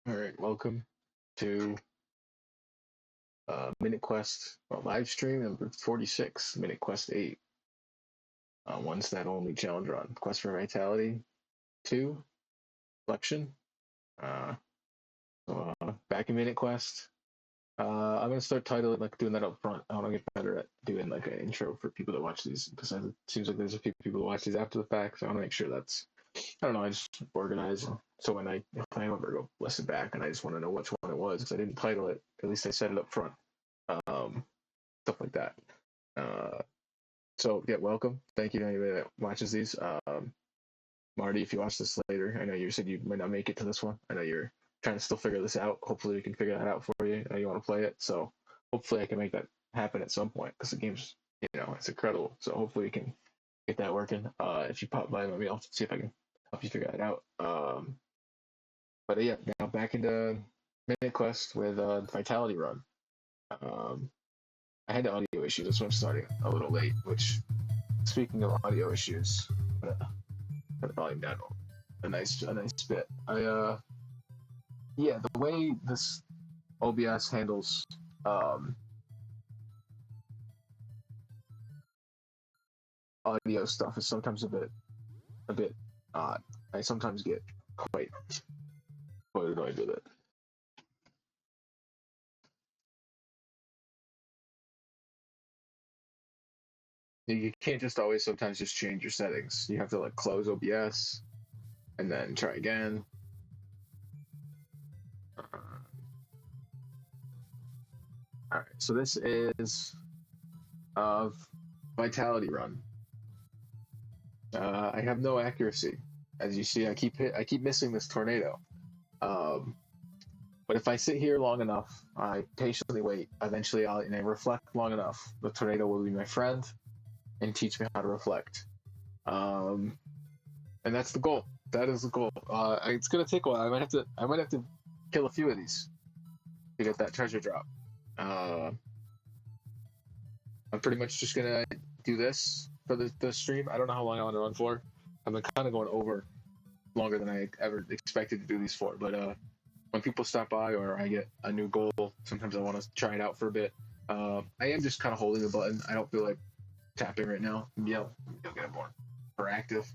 All right, welcome to MinuteQuest live stream number 46, MinuteQuest 8. Once that only challenge run. Quest for Vitality 2, Reflection. Back in MinuteQuest. I'm going to start titling, like doing that up front. I want to get better at doing like an intro for people that watch these because it seems like there's a few people that watch these after the fact. So I want to make sure that's, I don't know, I just organize. So if I ever go listen back and I just want to know which one it was because I didn't title it, at least I said it up front. Stuff like that. Uh, so yeah, welcome. Thank you to anybody that watches these. Marty, if you watch this later, I know you said you might not make it to this one. I know you're trying to still figure this out. Hopefully, we can figure that out for you. I know you want to play it, so hopefully, I can make that happen at some point because the game's, it's incredible. So hopefully, we can get that working. If you pop by, let me I'll see if I can help you figure that out. But yeah, now back into Minute Quest with Vitality Run. I had audio issues. That's why I'm starting a little late. Which, speaking of audio issues, I'm gonna put the volume down a nice bit. Yeah, the way this OBS handles audio stuff is sometimes a bit odd. I sometimes get quite annoyed with it. You can't just always sometimes just change your settings. You have to like close OBS and then try again. All right, so this is Vitality Run. I have no accuracy, as you see. I keep missing this tornado. But if I sit here long enough, I patiently wait. Eventually, and I reflect long enough. The tornado will be my friend and teach me how to reflect. And that's the goal. That is the goal. It's gonna take a while. I might have to kill a few of these to get that treasure drop. I'm pretty much just gonna do this for the stream. I don't know how long I want to run for. I've been kind of going over longer than I ever expected to do these for. But when people stop by or I get a new goal, sometimes I want to try it out for a bit. I am just kind of holding the button. I don't feel like tapping right now. You'll get more proactive.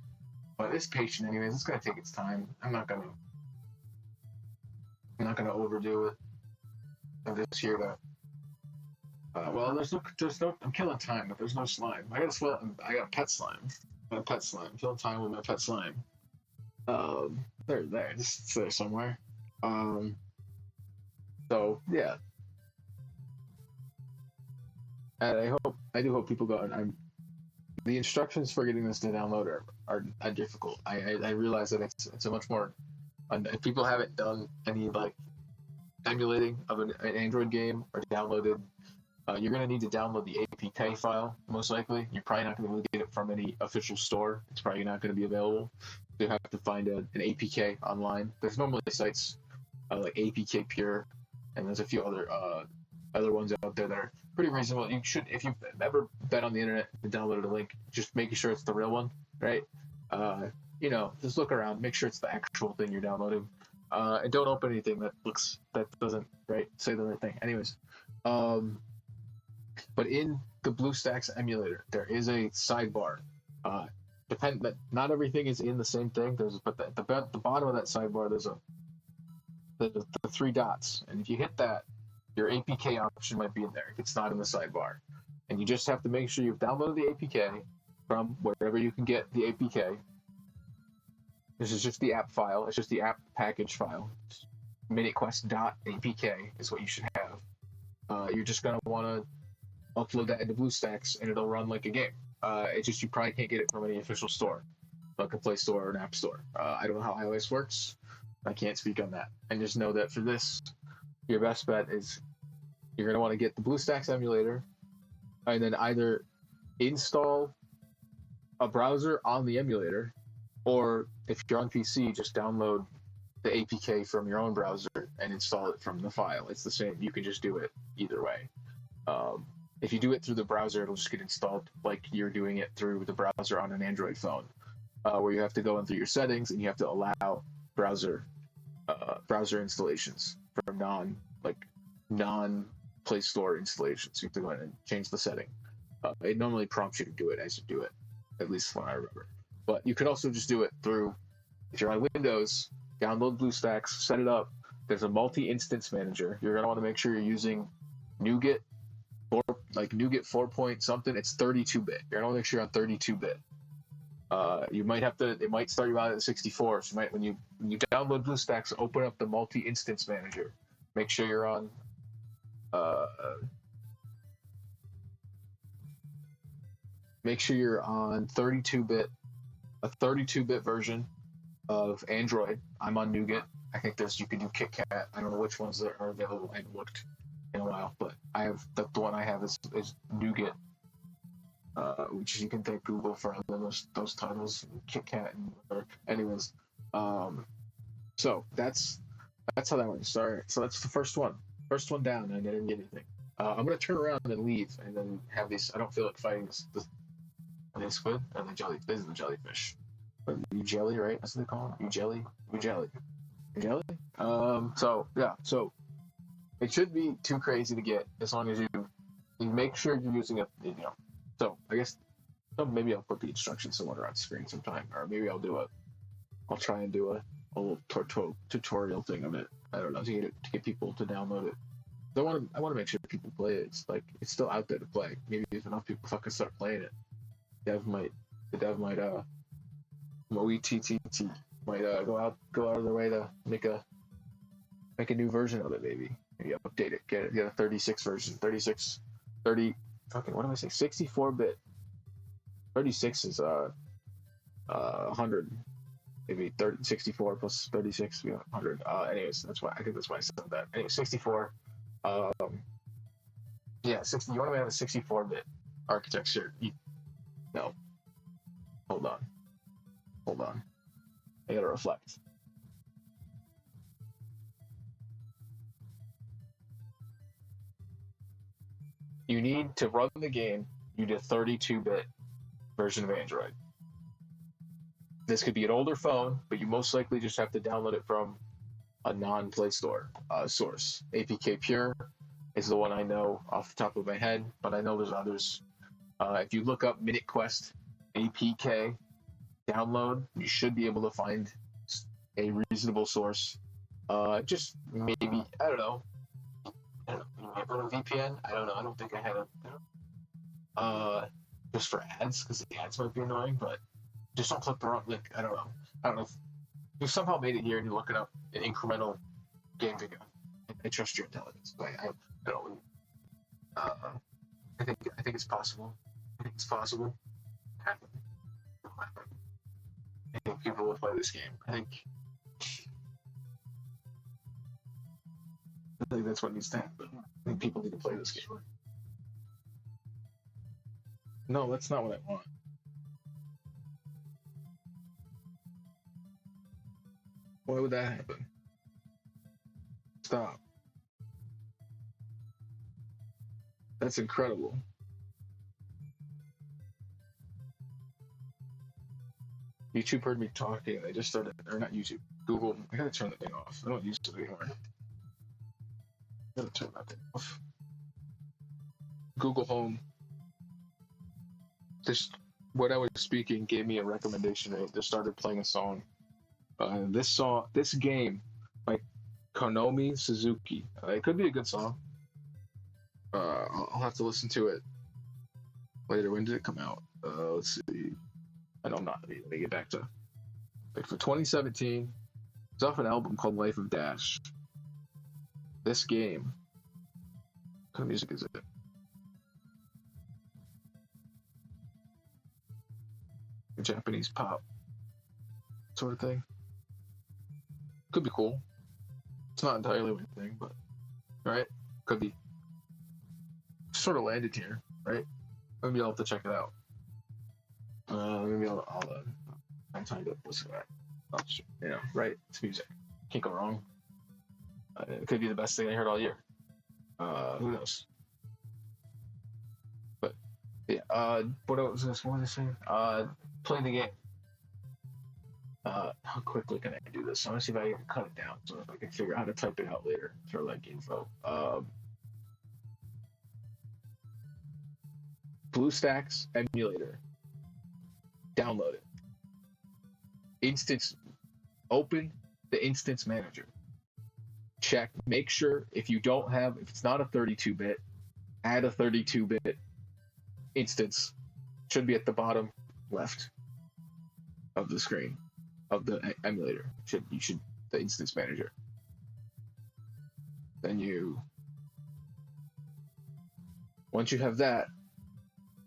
But it's patient anyways. It's gonna take its time. I'm not gonna overdo it. I'm just here to. Well, there's no. I'm killing time, but there's no slime. I got pet slime. I got pet slime. I'm killing time with my pet slime. There. It's there somewhere. So yeah, and I do hope people go. And the instructions for getting this to download are difficult. I realize that it's a much more. If people haven't done any like emulating of an Android game or downloaded, you're going to need to download the APK file, most likely. You're probably not going to be able to get it from any official store. It's probably not going to be available. You have to find an APK online. There's normally sites like APK Pure, and there's a few other ones out there that are pretty reasonable. You should, if you've ever been on the internet and downloaded a link, just making sure it's the real one, right? Just look around, make sure it's the actual thing you're downloading. And don't open anything that doesn't say the right thing. Anyways, but in the BlueStacks emulator, there is a sidebar. That not everything is in the same thing. But at the bottom of that sidebar, there's the three dots, and if you hit that, your APK option might be in there if it's not in the sidebar. And you just have to make sure you've downloaded the APK from wherever you can get the APK. This is just the app file. It's just the app package file. MinuteQuest.apk is what you should have. You're just going to want to upload that into BlueStacks, and it'll run like a game. It's just you probably can't get it from any official store, like a Play Store or an App Store. I don't know how iOS works. I can't speak on that. And just know that for this, your best bet is you're going to want to get the BlueStacks emulator and then either install a browser on the emulator, or if you're on PC, just download the APK from your own browser and install it from the file. It's the same. You can just do it either way. If you do it through the browser, it'll just get installed like you're doing it through the browser on an Android phone, where you have to go in through your settings and you have to allow browser browser installations for non Play Store installations. You have to go in and change the setting. It normally prompts you to do it as you do it, at least when I remember. But you could also just do it through, if you're on Windows, download BlueStacks, set it up. There's a multi-instance manager. You're gonna want to make sure you're using NuGet, NuGet 4 point something. It's 32-bit. You're gonna want to make sure you're on 32-bit. You might have to. It might start you out at 64. So when you download BlueStacks, open up the multi-instance manager. Make sure you're on. Make sure you're on 32-bit, a 32-bit version of Android. I'm on NuGet. I think you can do KitKat. I don't know which ones are available. I haven't looked in a while, but I have the one I have is NuGet, which you can thank Google for those titles, KitKat and whatever. Anyways, so that's how that went. Sorry, so that's the first one down. I didn't get anything. I'm gonna turn around and leave, and then have these. I don't feel like fighting this. Are they squid? Or are they jelly? This is the jellyfish. But you jelly, right? That's what they call it. You jelly. So yeah. So it should be too crazy to get, as long as you make sure you're using it. So I guess maybe I'll put the instructions somewhere on screen sometime, or maybe I'll try and do a little tutorial thing of it. I don't know, to get people to download it. I want to make sure people play it. It's still out there to play. Maybe if enough people fucking start playing it, the dev might MoETTT might go out of their way to make a new version of it. Maybe update it, get a 36 version, 64-bit. 36 is 100, maybe 64 plus 36, 100. Anyways, I think that's why I said that. Anyway, 64. Yeah, 60. You want to have a 64-bit architecture? No. Hold on. I gotta reflect. You need to run the game. You need a 32-bit version of Android. This could be an older phone, but you most likely just have to download it from a non-Play Store source. APK Pure is the one I know off the top of my head, but I know there's others. If you look up MinuteQuest APK download, you should be able to find a reasonable source. Just maybe, I don't know. You might run a VPN. I don't know. I don't think I had a just for ads, because the ads might be annoying, but just don't click the wrong link. I don't know if you somehow made it here and you're looking up an incremental game video. I trust your intelligence, but I don't. I think it's possible. I think people will play this game. I think that's what needs to happen. I think people need to play this game. No, that's not what I want. Why would that happen? Stop. That's incredible. YouTube heard me talking. They just started, or not YouTube, Google. I gotta turn the thing off. I don't use it anymore. I gotta turn that thing off. Google Home. When I was speaking, gave me a recommendation. They just started playing a song. This game by Konomi Suzuki. It could be a good song. I'll have to listen to it later. When did it come out? Let's see. I don't know. Let me get back to for 2017. It's off an album called Life of Dash. This game. What kind of music is it? Japanese pop sort of thing. Could be cool. It's not entirely my thing, but right? Could be. Sort of landed here, right? Maybe I'll have to check it out. Maybe I'll I'm trying to listen to that. Right? It's music. Can't go wrong. It could be the best thing I heard all year. Who knows? But yeah. What was I saying? Play the game. How quickly can I do this? I want to see if I can cut it down so I can figure out how to type it out later for like info. BlueStacks emulator. Download it. Instance. Open the instance manager. Check. Make sure if it's not a 32-bit, add a 32-bit instance. Should be at the bottom left of the screen of the emulator. The instance manager. Then once you have that,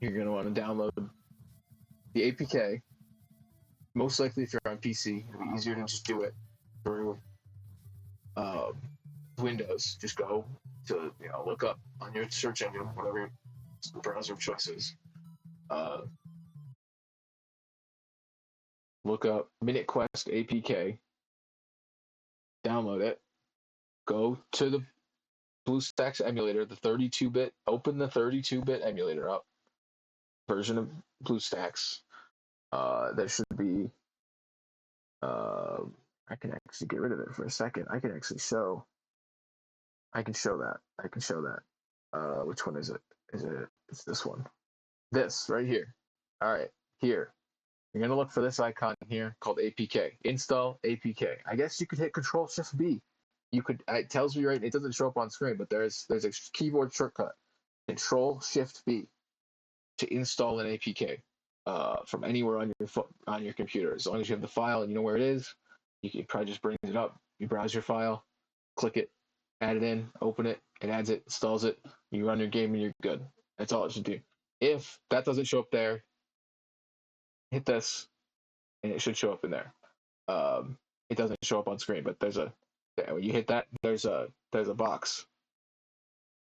you're going to want to download the APK. Most likely, if you're on PC, it'll be easier to just do it through Windows. Just go to look up on your search engine, whatever your browser of choice is. Look up MinuteQuest APK. Download it. Go to the BlueStacks emulator, the 32-bit. Open the 32-bit emulator up. Version of BlueStacks. There should be. I can actually get rid of it for a second. I can show that. Which one is it? It's this one. This right here. All right, here. You're gonna look for this icon here called APK. Install APK. I guess you could hit Control Shift B. It tells me right. It doesn't show up on screen, but there's a keyboard shortcut. Control Shift B to install an APK from anywhere on your computer. As long as you have the file and you know where it is, you can probably just bring it up. You browse your file, click it, add it in, open it, it adds it, installs it. You run your game and you're good. That's all it should do. If that doesn't show up there, hit this, and it should show up in there. It doesn't show up on screen, but when you hit that, there's a box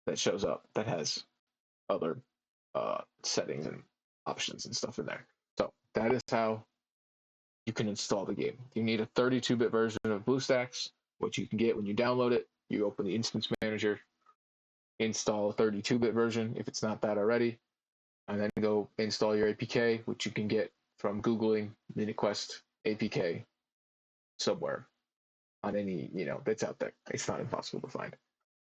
that shows up that has other settings and options and stuff in there. So that is how you can install the game. You need a 32-bit version of BlueStacks, which you can get when you download it. You open the instance manager, install a 32-bit version if it's not that already, and then go install your APK, which you can get from Googling MinuteQuest APK somewhere on any that's out there. It's not impossible to find.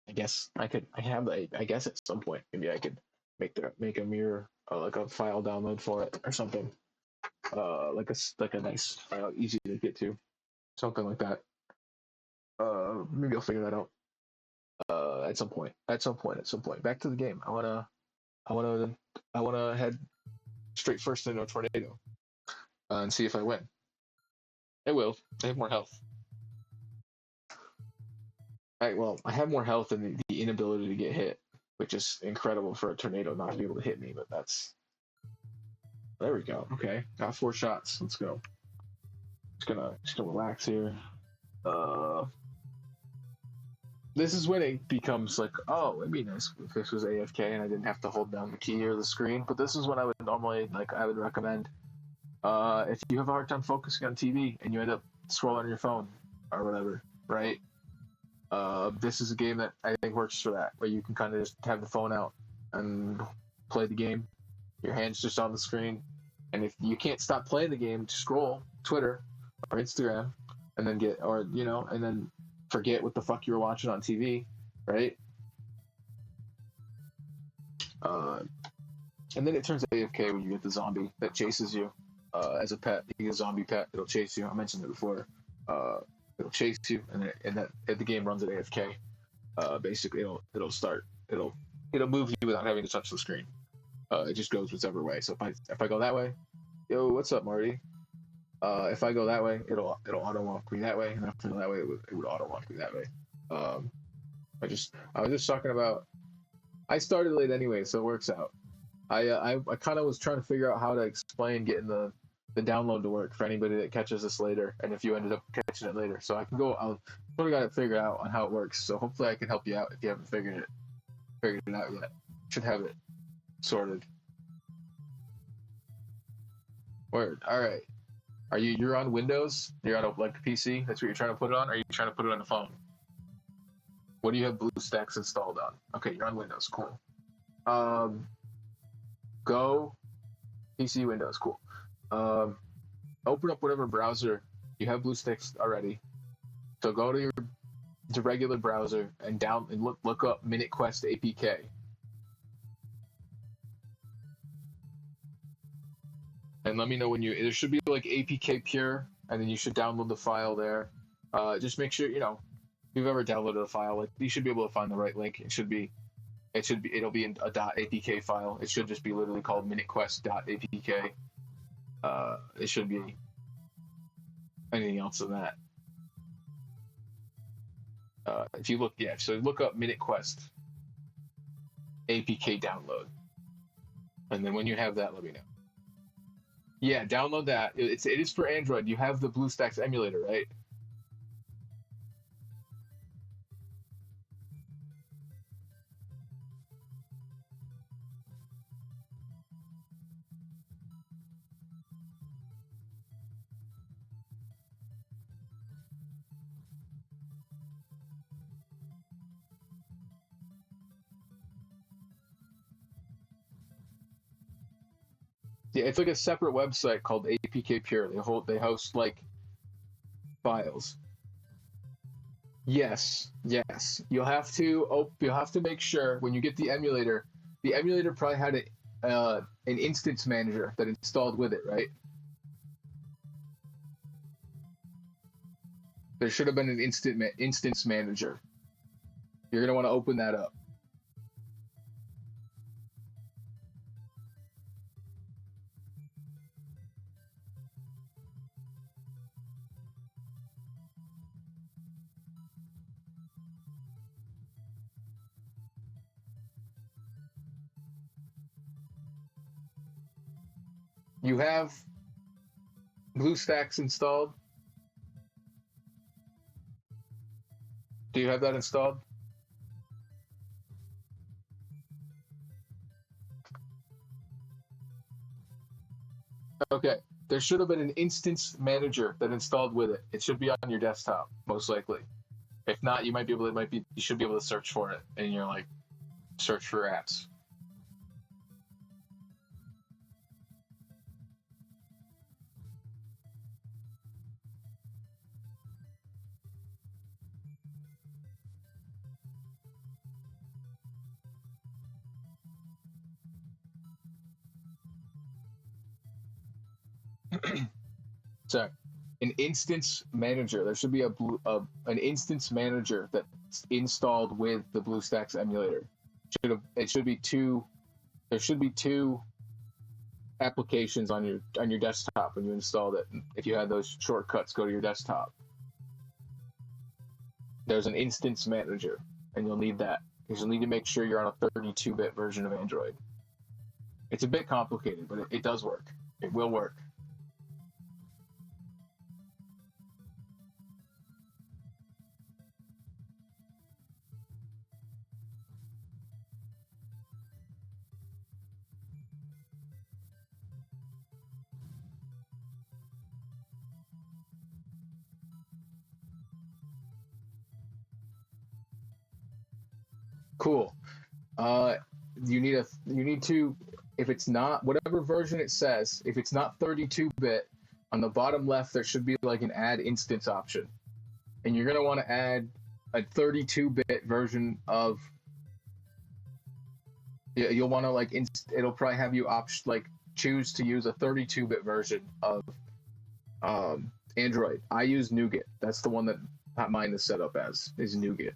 I guess I have at some point maybe I could make a mirror like a file download for it or something. Like a nice easy to get to, something like that. Maybe I'll figure that out. At some point. Back to the game. I wanna head straight first into a tornado and see if I win. I will. I have more health. I have more health and the inability to get hit, which is incredible for a tornado not to be able to hit me. But there we go. Okay, got 4 shots. Let's go. Just gonna relax here. This is when it becomes like, oh, it'd be nice if this was AFK and I didn't have to hold down the key or the screen. But this is when I would normally, I would recommend, if you have a hard time focusing on TV and you end up scrolling on your phone or whatever, right? This is a game that I think works for that, where you can kind of just have the phone out and play the game. Your hand's just on the screen. And if you can't stop playing the game, just scroll Twitter or Instagram and then and then forget what the fuck you were watching on TV, right? And then it turns AFK when you get the zombie that chases you as a pet. You get a zombie pet, it'll chase you. I mentioned it before. It'll chase you, and the game runs at AFK. Basically, it'll move you without having to touch the screen. It just goes whichever way. So if I go that way, yo, what's up, Marty? If I go that way, it'll auto walk me that way, and after that way, it would auto walk me that way. I was just talking about. I started late anyway, so it works out. I kind of was trying to figure out how to explain getting the download to work for anybody that catches this later, and if you ended up catching it later, so I can go. I've sort of got it figured out on how it works. So hopefully I can help you out if you haven't figured it out yet. Should have it sorted. Word. All right. You're on Windows? You're on a PC? That's what you're trying to put it on? Or are you trying to put it on the phone? What do you have BlueStacks installed on? Okay, you're on Windows. Cool. Go PC Windows. Cool. Open up whatever browser You have BlueStacks already. So go to your regular browser and look up MinuteQuest APK. And let me know when there should be like APK Pure, and then you should download the file there. Just make sure, if you've ever downloaded a file, like you should be able to find the right link. It'll be in a .apk file. It should just be literally called MinuteQuest.apk. It should be anything else than that. If you look, so look up MinuteQuest APK download, and then when you have that, let me know. Yeah, download that. It is for Android. You have the BlueStacks emulator, right? Yeah, it's like a separate website called APK Pure. They host like files. Yes, yes. You'll have to make sure when you get the emulator probably had an instance manager that installed with it, right? There should have been an instance manager. You're gonna want to open that up. You have BlueStacks installed? Do you have that installed? Okay. There should have been an instance manager that installed with it. It should be on your desktop, most likely. If not, you should be able to search for it in your search for apps. So, an instance manager. There should be an instance manager that's installed with the BlueStacks emulator. It should be two. There should be two applications on your desktop when you installed it. If you had those shortcuts, go to your desktop. There's an instance manager, and you'll need that because you'll need to make sure you're on a 32-bit version of Android. It's a bit complicated, but it does work. It will work. Cool. You need to, if it's not whatever version it says, if it's not 32-bit, on the bottom left there should be like an add instance option, and you're gonna want to add a 32-bit version of. You'll want to it'll probably have you choose to use a 32-bit version of Android. I use Nougat. That's the one that mine is set up as, is Nougat.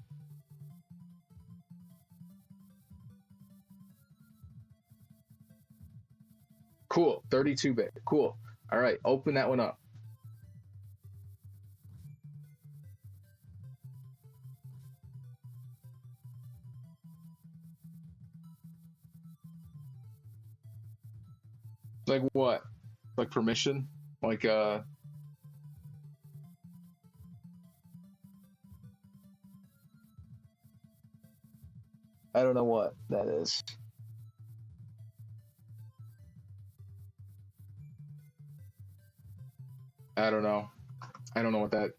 Cool. 32-bit. Cool. All right. Open that one up. Like what? Like permission? Like I don't know what that is. I don't know. I don't know what that.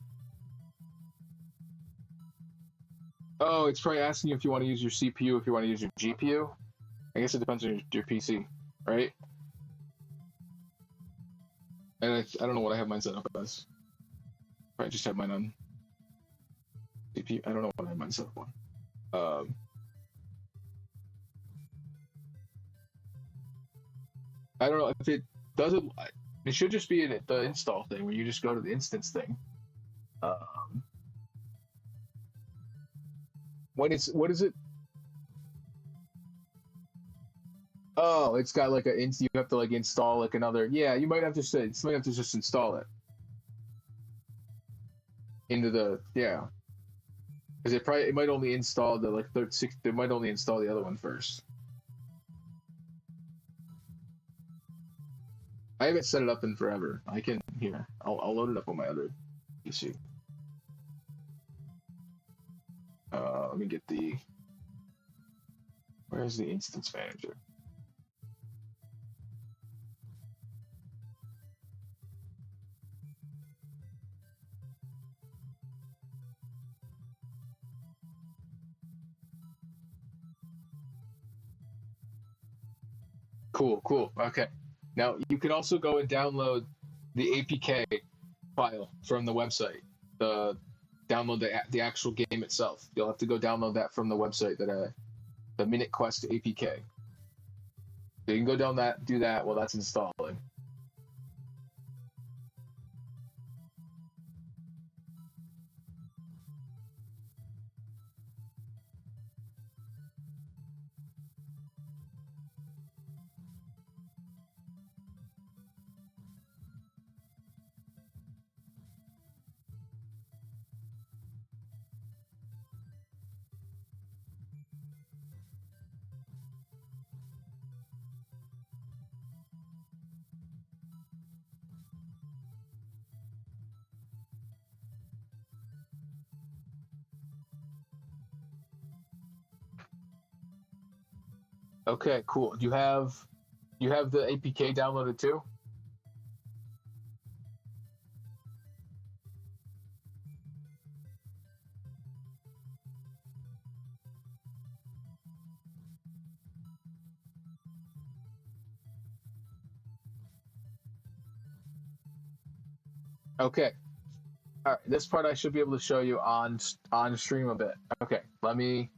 Oh, it's probably asking you if you want to use your CPU, if you want to use your GPU. I guess it depends on your PC, right? And I don't know what I have mine set up as. I just have mine on CPU. I don't know what I have mine set up on. I don't know if it doesn't. It should just be in the install thing where you just go to the instance thing. When it's what is it? Oh, it's got like you have to like install like another. Yeah, you might have to say you might have to just install it into the because it might only install the like 36. It might only install the other one first. I haven't set it up in forever. I can here. I'll load it up on my other PC. Let me get the. Where's the instance manager? Cool. Okay. Now you can also go and download the APK file from the website. Download the actual game itself. You'll have to go download that from the website the MinuteQuest APK. So you can go down do that while that's installing. Okay, cool. You have the APK downloaded too? Okay. All right. This part I should be able to show you on stream a bit. Okay. Let me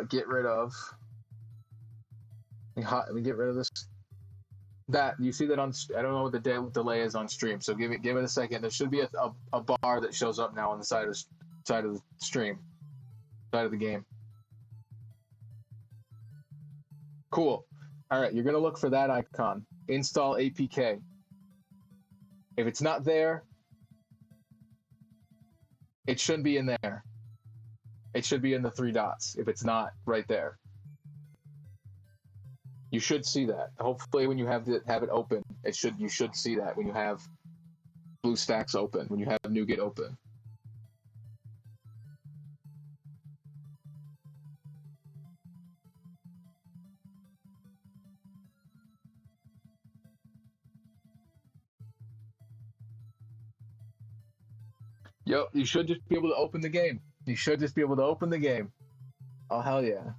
get rid of. Let me get rid of this. That you see that on. I don't know what the delay is on stream. So give it a second. There should be a bar that shows up now on the side of the stream, side of the game. Cool. All right. You're gonna look for that icon. Install APK. If it's not there, it should be in there. It should be in the 3 dots. If it's not right there, you should see that. Hopefully, when you have it open, you should see that when you have BlueStacks open, when you have NuGet open. Yo, you should just be able to open the game. You should just be able to open the game. Oh hell yeah!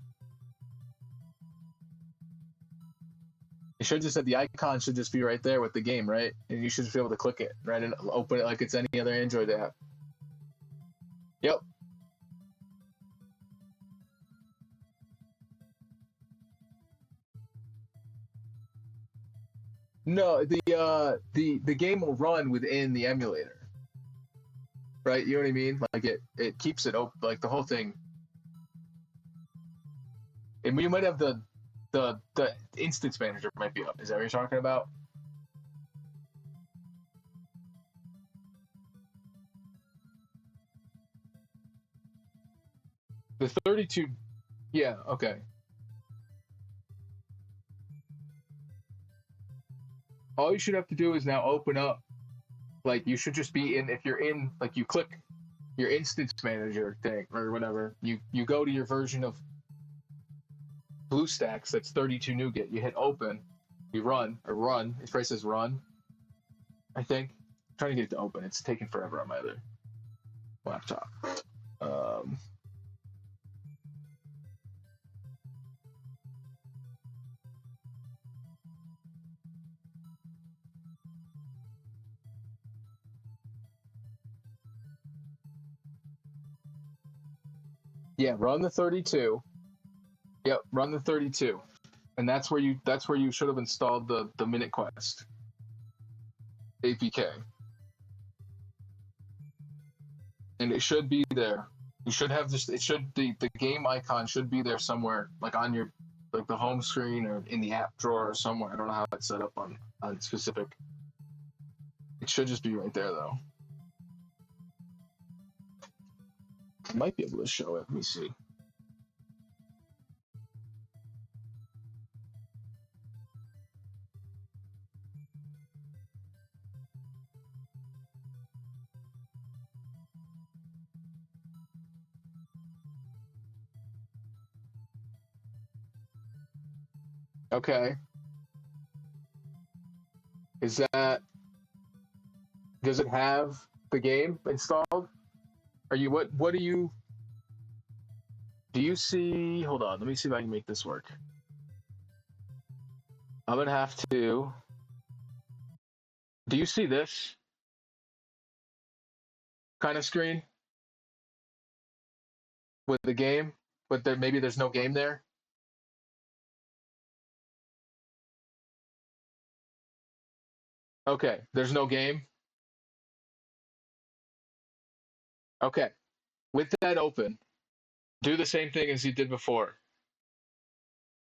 You should just have the icon should just be right there with the game, right? And you should just be able to click it, right, and open it like it's any other Android app. Yep. No, the game will run within the emulator, right? You know what I mean? Like it keeps it open, like the whole thing. And you might have the instance manager might be up. Is that what you're talking about? The 32. Yeah. Okay. All you should have to do is now open up. Like you should just be in. If you're in, like you click your instance manager thing or whatever. You go to your version of BlueStacks that's 32 NuGet. You hit open. You run. It probably says run. I think. I'm trying to get it to open. It's taking forever on my other laptop. Um, Yeah, run the 32. Yep, run the 32. And that's where you should have installed the MinuteQuest APK. And it should be there. You should have this. It should the game icon should be there somewhere, like on your like the home screen or in the app drawer or somewhere. I don't know how it's set up on specific. It should just be right there though. I might be able to show it. Let me see. Okay. Is that does it have the game installed? Are you what do you see? Hold on, let me see if I can make this work. I'm gonna have to. Do you see this kind of screen with the game, but maybe there's no game there? Okay, there's no game. Okay, with that open, do the same thing as you did before.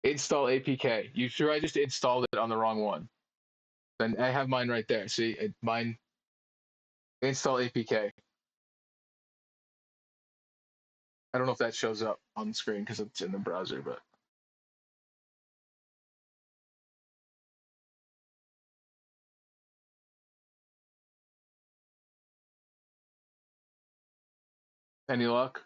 Install APK. You sure I just installed it on the wrong one? Then I have mine right there. See, mine install APK. I don't know if that shows up on the screen because it's in the browser, but any luck?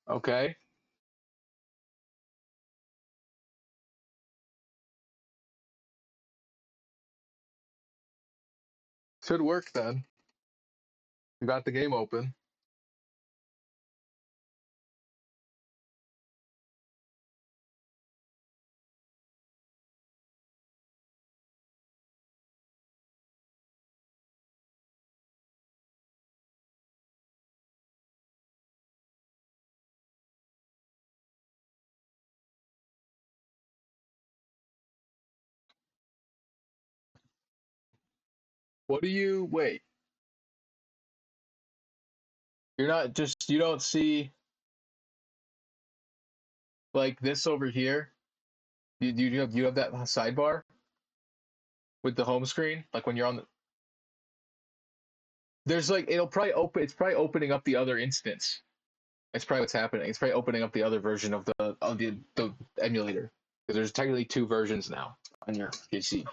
Okay, should work then. You got the game open. What do you wait? You're not just you don't see like this over here. You have that sidebar with the home screen, like when you're on the. There's like it'll probably open. It's probably opening up the other instance. It's probably what's happening. It's probably opening up the other version of the emulator. Because there's technically two versions now on your PC.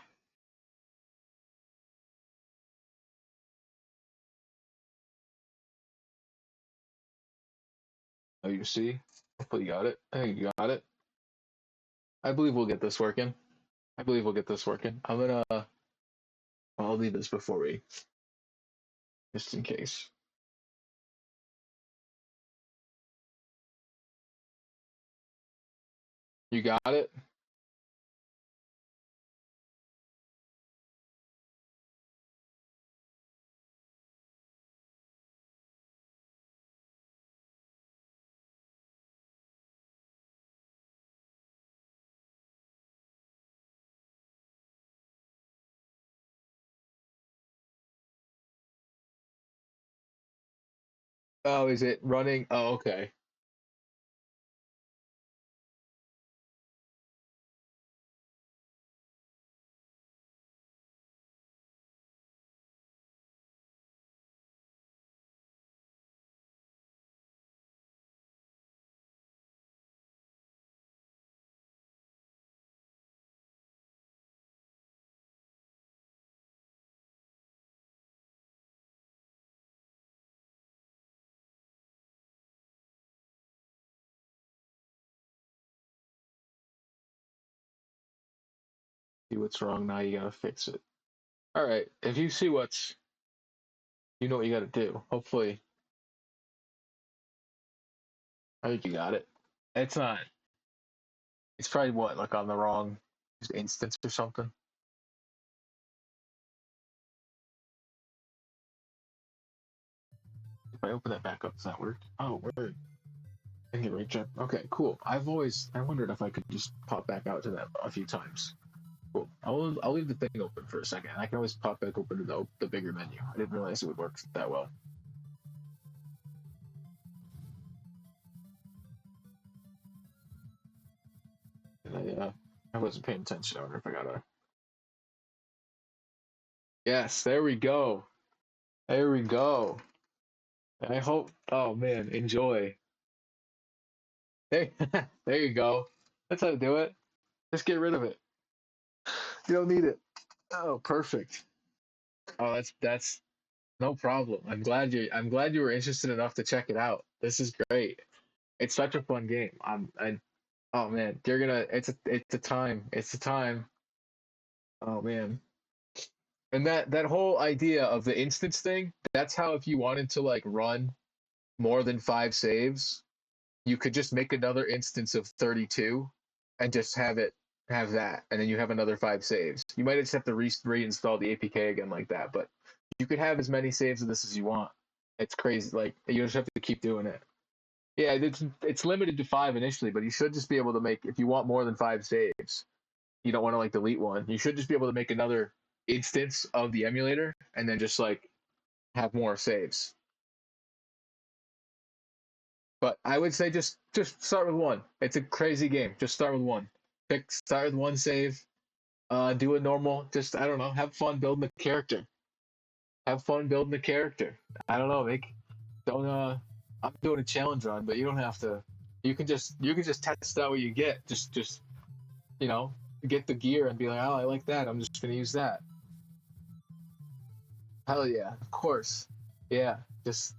Oh, you see? Hopefully you got it. I think you got it. I believe we'll get this working. I believe we'll get this working. I'm gonna. I'll leave this before we, just in case. You got it. Oh, is it running? Oh, okay. See what's wrong now. You gotta fix it. All right. If you see you know what you got to do. Hopefully, I think you got it. It's not. It's probably what, like on the wrong instance or something. If I open that back up, does that work? Oh, word. I can right check. Okay, cool. I wondered if I could just pop back out to that a few times. Cool. I'll leave the thing open for a second. I can always pop back open to the bigger menu. I didn't realize it would work that well. And I wasn't paying attention. I wonder if I gotta. Yes, there we go. There we go. I hope. Oh man, enjoy. Hey, there you go. That's how to do it. Just get rid of it. You don't need it. Oh, perfect. Oh, that's no problem. I'm glad you were interested enough to check it out. This is great. It's such a fun game. Oh man, you're gonna it's a time. It's a time. Oh man. And that whole idea of the instance thing, that's how if you wanted to like run more than 5 saves, you could just make another instance of 32 and just have that, and then you have another 5 saves. You might just have to reinstall the APK again like that, but you could have as many saves of this as you want. It's crazy. Like you just have to keep doing it. Yeah, it's limited to 5 initially, but you should just be able to make, if you want more than 5 saves. You don't want to like delete one. You should just be able to make another instance of the emulator and then just like have more saves. But I would say just start with one. It's a crazy game. Just start with one. Start with one save. Do a normal. Just I don't know. Have fun building the character. Have fun building the character. I don't know. Don't I'm doing a challenge run, but you don't have to. You can just test out what you get. Just you know get the gear and be like, oh, I like that. I'm just gonna use that. Hell yeah, of course. Yeah, just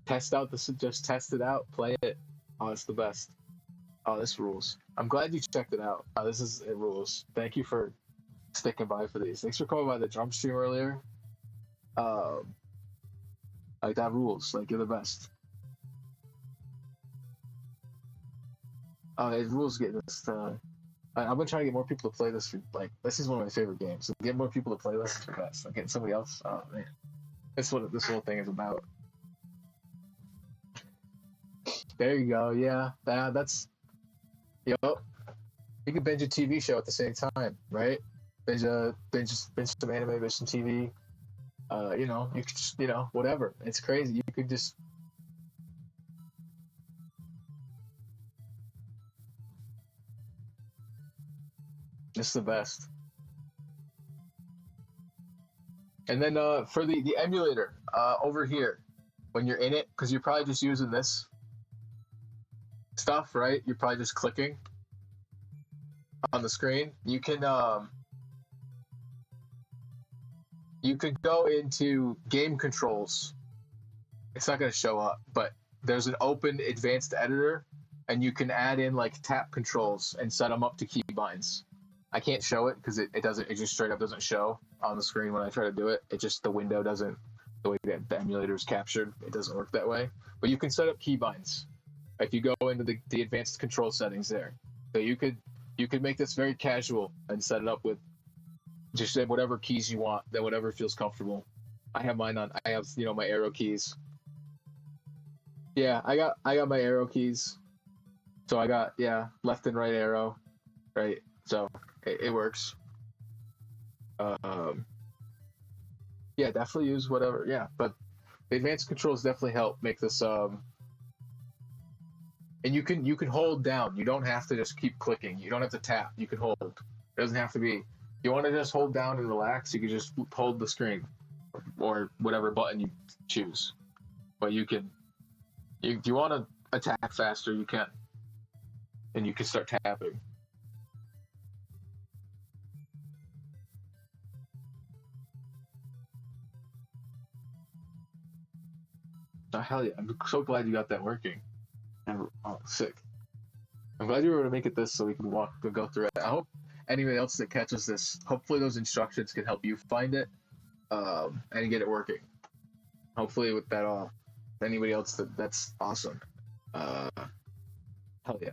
test it out, play it. Oh, it's the best. Oh, this rules. I'm glad you checked it out. It rules. Thank you for sticking by for these. Thanks for coming by the drum stream earlier. Um, like that rules. Like you're the best. It rules getting this. I've been trying to get more people to play this. Like this is one of my favorite games. So get more people to play this is the best. Like getting somebody else. Oh man, that's what this whole thing is about. There you go. Yeah, that's you know you can binge a TV show at the same time, right? Binge some anime, binge some TV. You could just whatever. It's crazy. You could just the best. And then for the emulator over here, when you're in it, because you're probably just using this stuff, right? You're probably just clicking on the screen. You could go into game controls. It's not going to show up, but there's an open advanced editor, and you can add in like tap controls and set them up to keybinds. I can't show it because it doesn't. It just straight up doesn't show on the screen when I try to do it. It just the window doesn't. The way that the emulator is captured, it doesn't work that way. But you can set up keybinds if you go into the advanced control settings there. So you could make this very casual and set it up with just whatever keys you want, then whatever feels comfortable. I have mine on. I have my arrow keys. Yeah, I got my arrow keys. So I got left and right arrow, right? So it works. Um, yeah, definitely use whatever. Yeah, but the advanced controls definitely help make this. And you can hold down. You don't have to just keep clicking. You don't have to tap. You can hold. It doesn't have to be. You want to just hold down and relax. You can just hold the screen, or whatever button you choose. But you can. If you want to attack faster, you can, and you can start tapping. Oh, hell yeah! I'm so glad you got that working. Oh, sick. I'm glad you were able to make it this so we can go through it. I hope anybody else that catches this, hopefully those instructions can help you find it. and get it working. Hopefully, with that all, anybody else that's awesome. Uh, Hell yeah.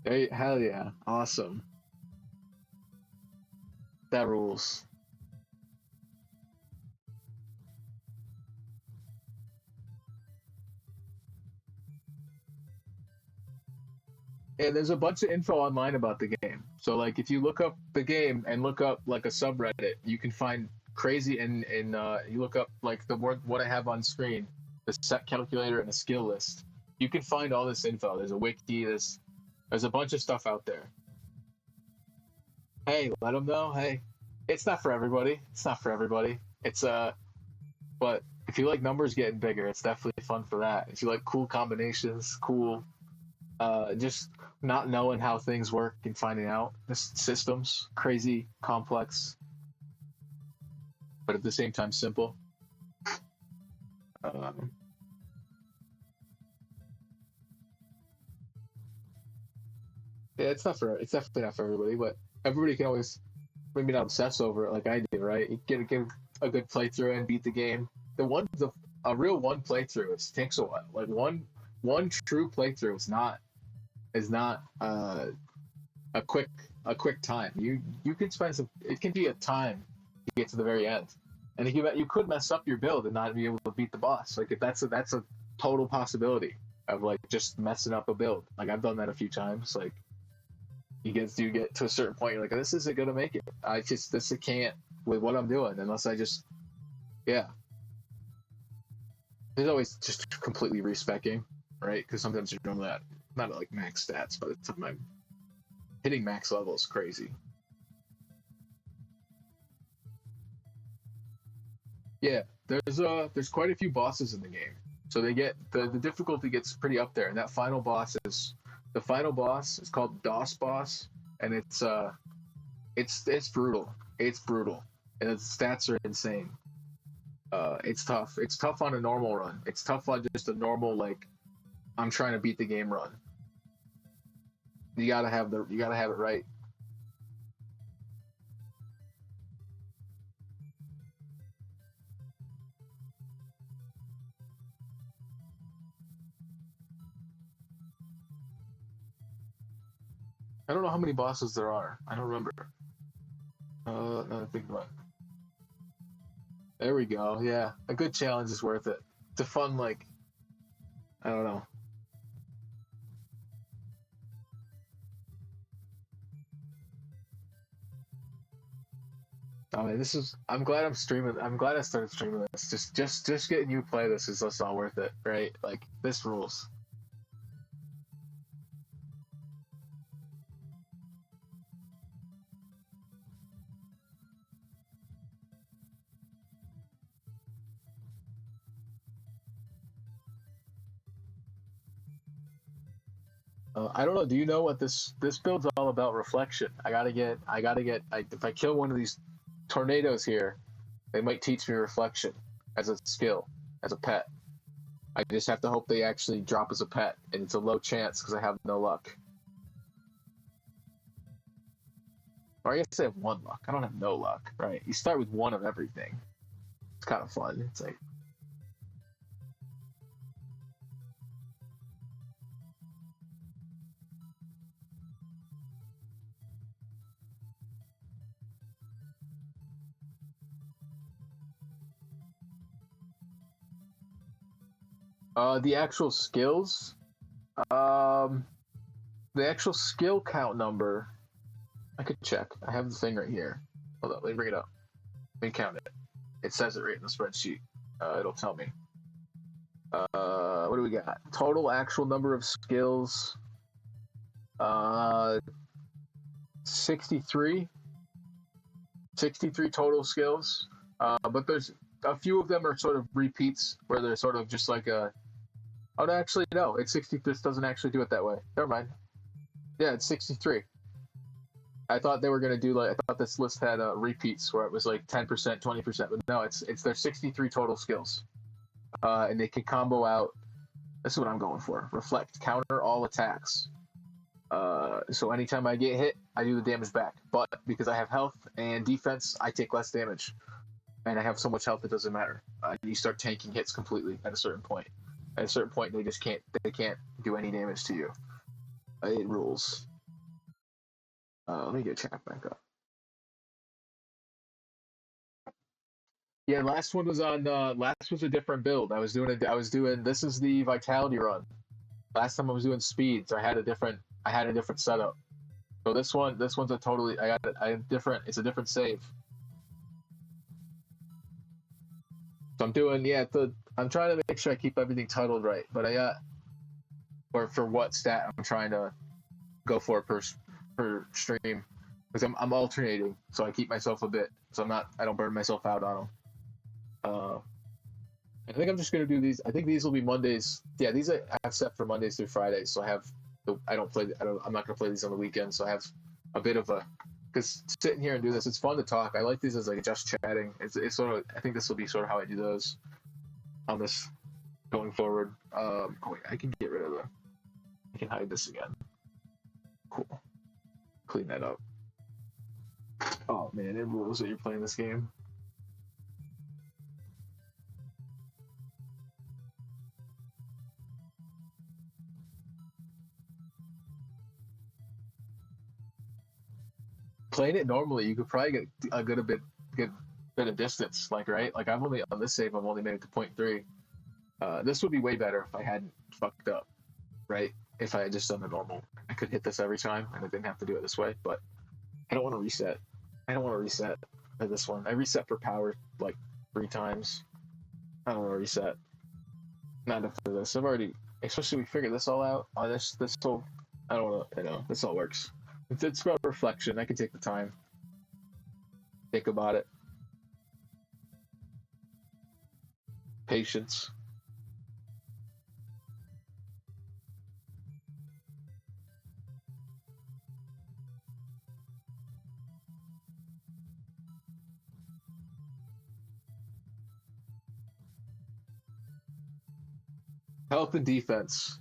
Hey, hell yeah. Awesome. That rules. And there's a bunch of info online about the game. So like if you look up the game and look up like a subreddit, you can find crazy and you look up like the word what I have on screen, the set calculator and a skill list. You can find all this info. There's a wiki, there's a bunch of stuff out there. Hey, let them know. Hey, it's not for everybody. It's not for everybody. But if you like numbers getting bigger, it's definitely fun for that. If you like cool combinations, cool just not knowing how things work and finding out the systems crazy complex but at the same time simple. um, yeah, it's definitely not for everybody, but everybody can always maybe not obsess over it like I do, right? You get a good playthrough and beat the game. The a real one playthrough it takes a while. Like one true playthrough is not a quick a quick time. You can spend some. It can be a time to get to the very end, and you could mess up your build and not be able to beat the boss. Like if that's a total possibility of like just messing up a build. Like I've done that a few times. Like you get to a certain point, you're like, this isn't gonna make it. This can't with what I'm doing unless I just yeah. There's always just completely respecking, right? Because sometimes you're doing that not at like max stats, but it's time I'm hitting max level is crazy. Yeah, there's quite a few bosses in the game, so the difficulty gets pretty up there, and that final boss is the final boss is called DOS boss, and it's brutal. It's brutal, and its stats are insane. It's tough. It's tough on a normal run. It's tough on just a normal like I'm trying to beat the game run. You gotta have it right. I don't know how many bosses there are. I don't remember. No, I think about. There we go. Yeah, a good challenge is worth it. It's a fun like I don't know. I mean, this is. I'm glad I'm streaming. I'm glad I started streaming this. Just getting you play this is just all worth it, right? Like this rules. I don't know. Do you know what this build's all about? Reflection. If I kill one of these tornadoes here, they might teach me reflection as a skill, as a pet. I just have to hope they actually drop as a pet, and it's a low chance because I have no luck. Or I guess I have one luck. I don't have no luck, right? You start with one of everything. It's kind of fun. It's like the actual skills. Um, the actual skill count number. I could check. I have the thing right here. Hold on, let me bring it up. Let me count it. It says it right in the spreadsheet. It'll tell me. What do we got? Total actual number of skills. 63. 63 total skills. But there's a few of them are sort of repeats where they're sort of just like a. Oh, no, actually, no. It's 60. This doesn't actually do it that way. Never mind. Yeah, it's 63. I thought they were gonna do like I thought this list had repeats where it was like 10%, 20%, but no, it's their 63 total skills. and they can combo out. This is what I'm going for. Reflect, counter all attacks. So anytime I get hit, I do the damage back. But because I have health and defense, I take less damage. And I have so much health it doesn't matter. You start tanking hits completely at a certain point. At a certain point, they can't do any damage to you. It rules. Let me get chat back up. Yeah, last one was on. Last was a different build. I was doing. This is the vitality run. Last time I was doing speed, so I had a different setup. So this one's a totally. I different. It's a different save. So I'm doing. Yeah, I'm trying to make sure I keep everything titled right. But I got. Or for what stat I'm trying to go for per stream, because I'm alternating, so I keep myself a bit. So I don't burn myself out on them. I think I'm just gonna do these. I think these will be Mondays. Yeah, these I have set for Mondays through Fridays. So I'm not gonna play these on the weekend. So I have a bit of a, because sitting here and do this, it's fun to talk. I like these as like just chatting. It's sort of. I think this will be sort of how I do those on this going forward. Oh wait, I can get rid of I can hide this again. Cool. Clean that up. Oh man, it rules that you're playing this game. Playing it normally, you could probably get a good bit of distance, like right. Like I've only on this save, I've only made it to 0.3. This would be way better if I hadn't fucked up, right? If I had just done the normal, I could hit this every time, and I didn't have to do it this way. But I don't want to reset. I don't want to reset at this one. I reset for power like 3 times. I don't want to reset. Not after this. I've already, especially we figured this all out. This whole, I don't want to. I know this all works. It's about reflection. I can take the time, think about it. Patience. Health and defense.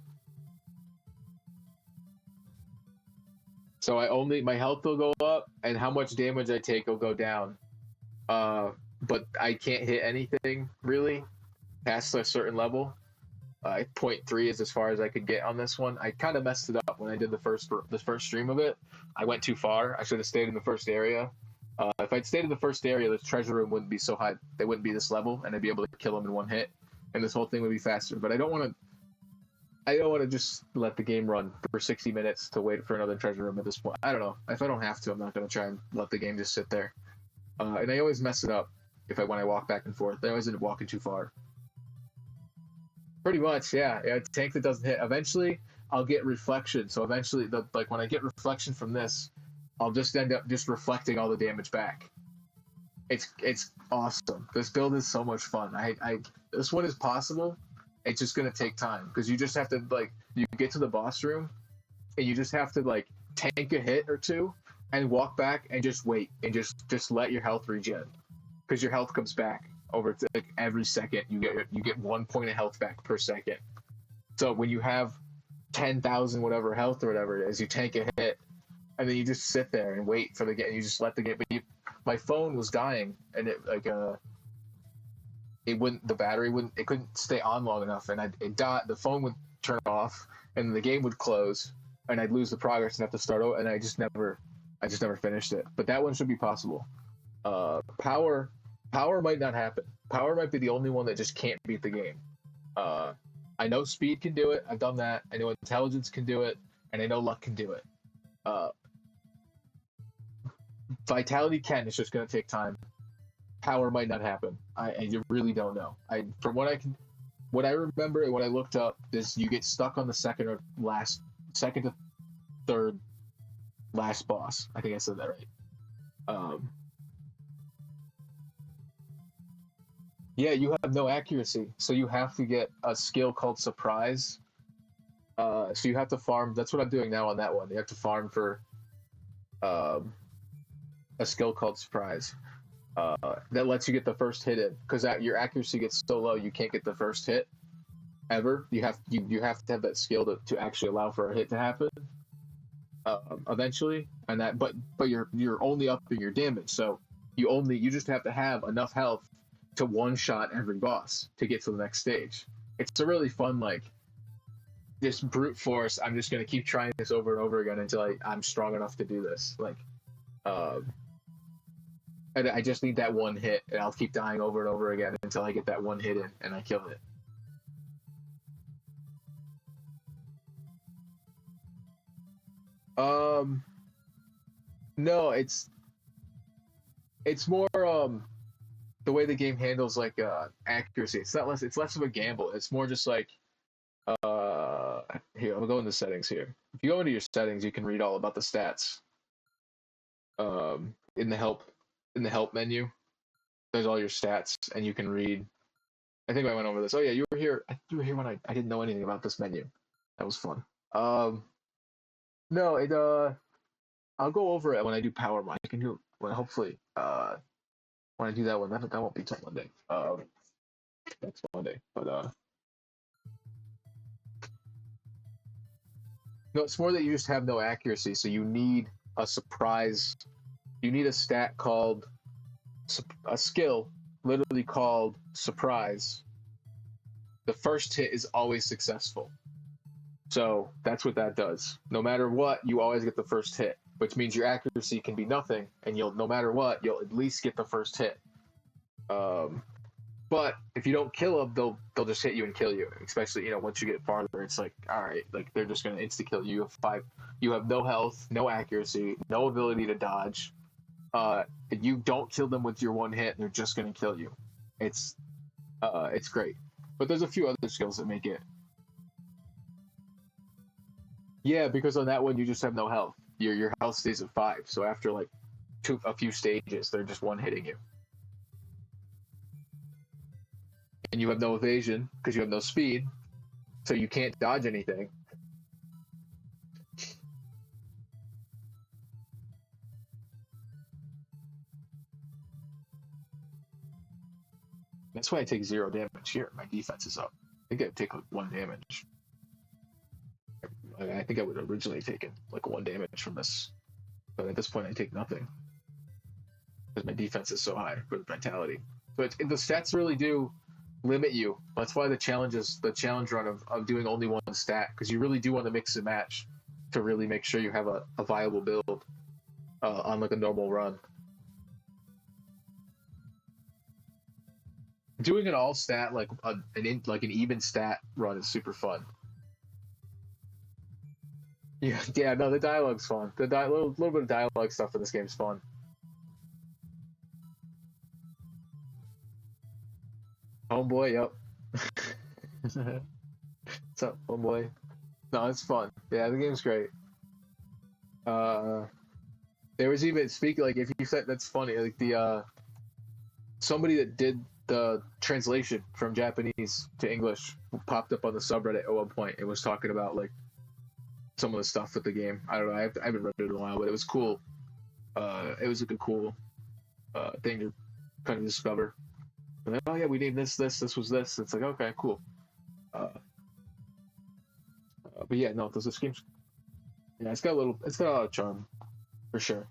So my health will go up, and how much damage I take will go down. But I can't hit anything really past a certain level. 0.3 is as far as I could get on this one. I kind of messed it up when I did the first stream of it. I went too far. I should have stayed in the first area. If I'd stayed in the first area, the treasure room wouldn't be so high. They wouldn't be this level, and I'd be able to kill them in one hit, and this whole thing would be faster. But I don't want to. I don't want to just let the game run for 60 minutes to wait for another treasure room at this point. I don't know. If I don't have to, I'm not going to try and let the game just sit there. And I always mess it up when I walk back and forth. I always end up walking too far. Pretty much, yeah. A tank that doesn't hit. Eventually, I'll get reflection. So eventually, when I get reflection from this, I'll just end up just reflecting all the damage back. It's awesome. This build is so much fun. This one is possible. It's just gonna take time because you just have to you get to the boss room and you just have to tank a hit or two and walk back and just wait and just let your health regen, because your health comes back over every second. You get 1 point of health back per second. So when you have 10,000 whatever health or whatever it is, you tank a hit and then you just sit there and wait for the game. You just let the game. But my phone was dying and the battery couldn't stay on long enough, and it died. The phone would turn off and the game would close and I'd lose the progress and have to start over, and I just never finished it. But that one should be possible. Power might not happen. Power might be the only one that just can't beat the game. I know speed can do it. I've done that. I know intelligence can do it, and I know luck can do it. Vitality can. It's just going to take time. Power might not happen. You really don't know. From what I remember and what I looked up is you get stuck on the second to third last boss. I think I said that right. Yeah, you have no accuracy, so you have to get a skill called surprise. So you have to farm. That's what I'm doing now on that one. You have to farm for a skill called surprise. that lets you get the first hit in, because your accuracy gets so low you can't get the first hit ever. You have to have that skill to actually allow for a hit to happen eventually, and that but you're only upping your damage, so you just have to have enough health to one shot every boss to get to the next stage. It's a really fun, like, this brute force. I'm just gonna keep trying this over and over again until I'm strong enough to do this. Like, uh, and I just need that one hit, and I'll keep dying over and over again until I get that one hit in and I kill it. Um, no, it's more the way the game handles, like, accuracy. It's less of a gamble. It's more just like, here, I'll go into settings here. If you go into your settings, you can read all about the stats. In the help menu, there's all your stats, and you can read. I think I went over this. Oh yeah, you were here. You were here when I didn't know anything about this menu. That was fun. No, I'll go over it when I do power. I can do it when, hopefully, when I do that one. That won't be till Monday. Next Monday. But no, it's more that you just have no accuracy, so you need a surprise. You need a stat called a skill, literally called surprise. The first hit is always successful. So that's what that does. No matter what, you always get the first hit, which means your accuracy can be nothing, and no matter what, you'll at least get the first hit. Um, but if you don't kill them, they'll just hit you and kill you. Especially, once you get farther, it's like, all right, like, they're just gonna insta kill you. You have no health, no accuracy, no ability to dodge. If you don't kill them with your one hit, they're just gonna kill you. It's great. But there's a few other skills that make it. Yeah, because on that one you just have no health. Your health stays at 5. So after, like, a few stages, they're just one hitting you, and you have no evasion because you have no speed, so you can't dodge anything. That's why I take 0 damage here. My defense is up. I think I'd take, like, 1 damage. I think I would have originally taken, like, 1 damage from this, but at this point I take nothing because my defense is so high with vitality. But the stats really do limit you. That's why the challenge run of doing only one stat, because you really do want to mix and match to really make sure you have a viable build on, like, a normal run. Doing an all stat, like, an even stat run, is super fun. Yeah, yeah, no, the dialogue's fun. Little bit of dialogue stuff in this game is fun. Homeboy, yep. What's up, homeboy? No, it's fun. Yeah, the game's great. Uh, there was even, speaking, like, if you said, that's funny, like, the somebody that did the translation from Japanese to English popped up on the subreddit at one point and was talking about, like, some of the stuff with the game. I don't know. I haven't read it in a while, but it was cool. It was, like, a cool thing to kind of discover. And then, oh yeah, we named this was this. It's like, okay, cool. Uh, but yeah, no, those games. Yeah, it's got a lot of charm for sure.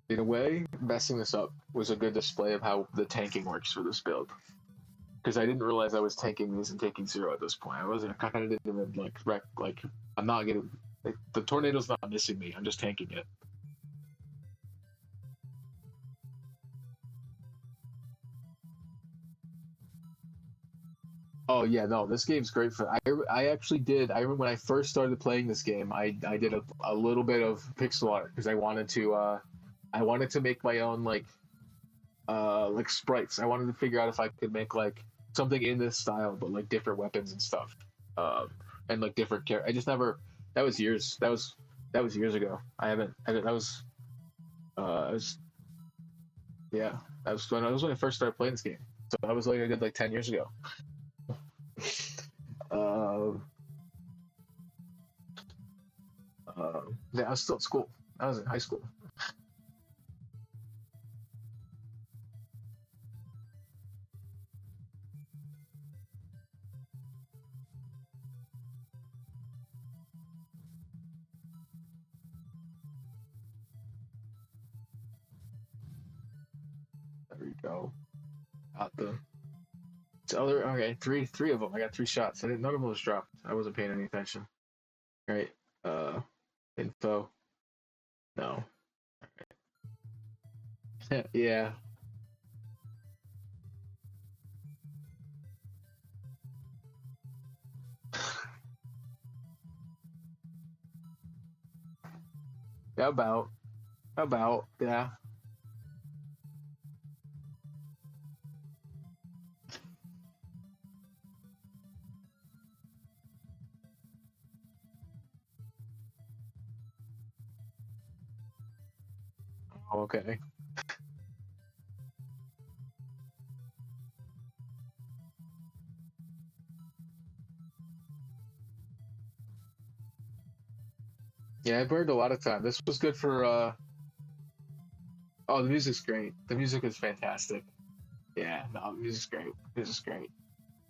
In a way, messing this up was a good display of how the tanking works for this build. Because I didn't realize I was tanking these and taking 0 at this point. I kind of didn't even, like, like, I'm not getting, like, the tornado's not missing me. I'm just tanking it. Oh yeah, no, this game's great for. I actually did. I remember when I first started playing this game, I did a little bit of pixel art because I wanted to make my own, like sprites. I wanted to figure out if I could make, like, something in this style, but, like, different weapons and stuff, and, like, different characters. I just never. That was years. That was years ago. I haven't. That was. I was. Yeah, that was when I first started playing this game. So that was like a good like 10 years ago. Um, yeah, I was still at school. I was in high school. There we go. Got the other. Okay, three of them. I got three shots. I didn't. None of them was dropped. I wasn't paying any attention. Right. Uh, info. No. Yeah. Yeah. About. About. Yeah. Oh, okay. Yeah, I burned a lot of time. This was good for. Oh, the music's great. The music is fantastic. Yeah. No, the music's great. This is great.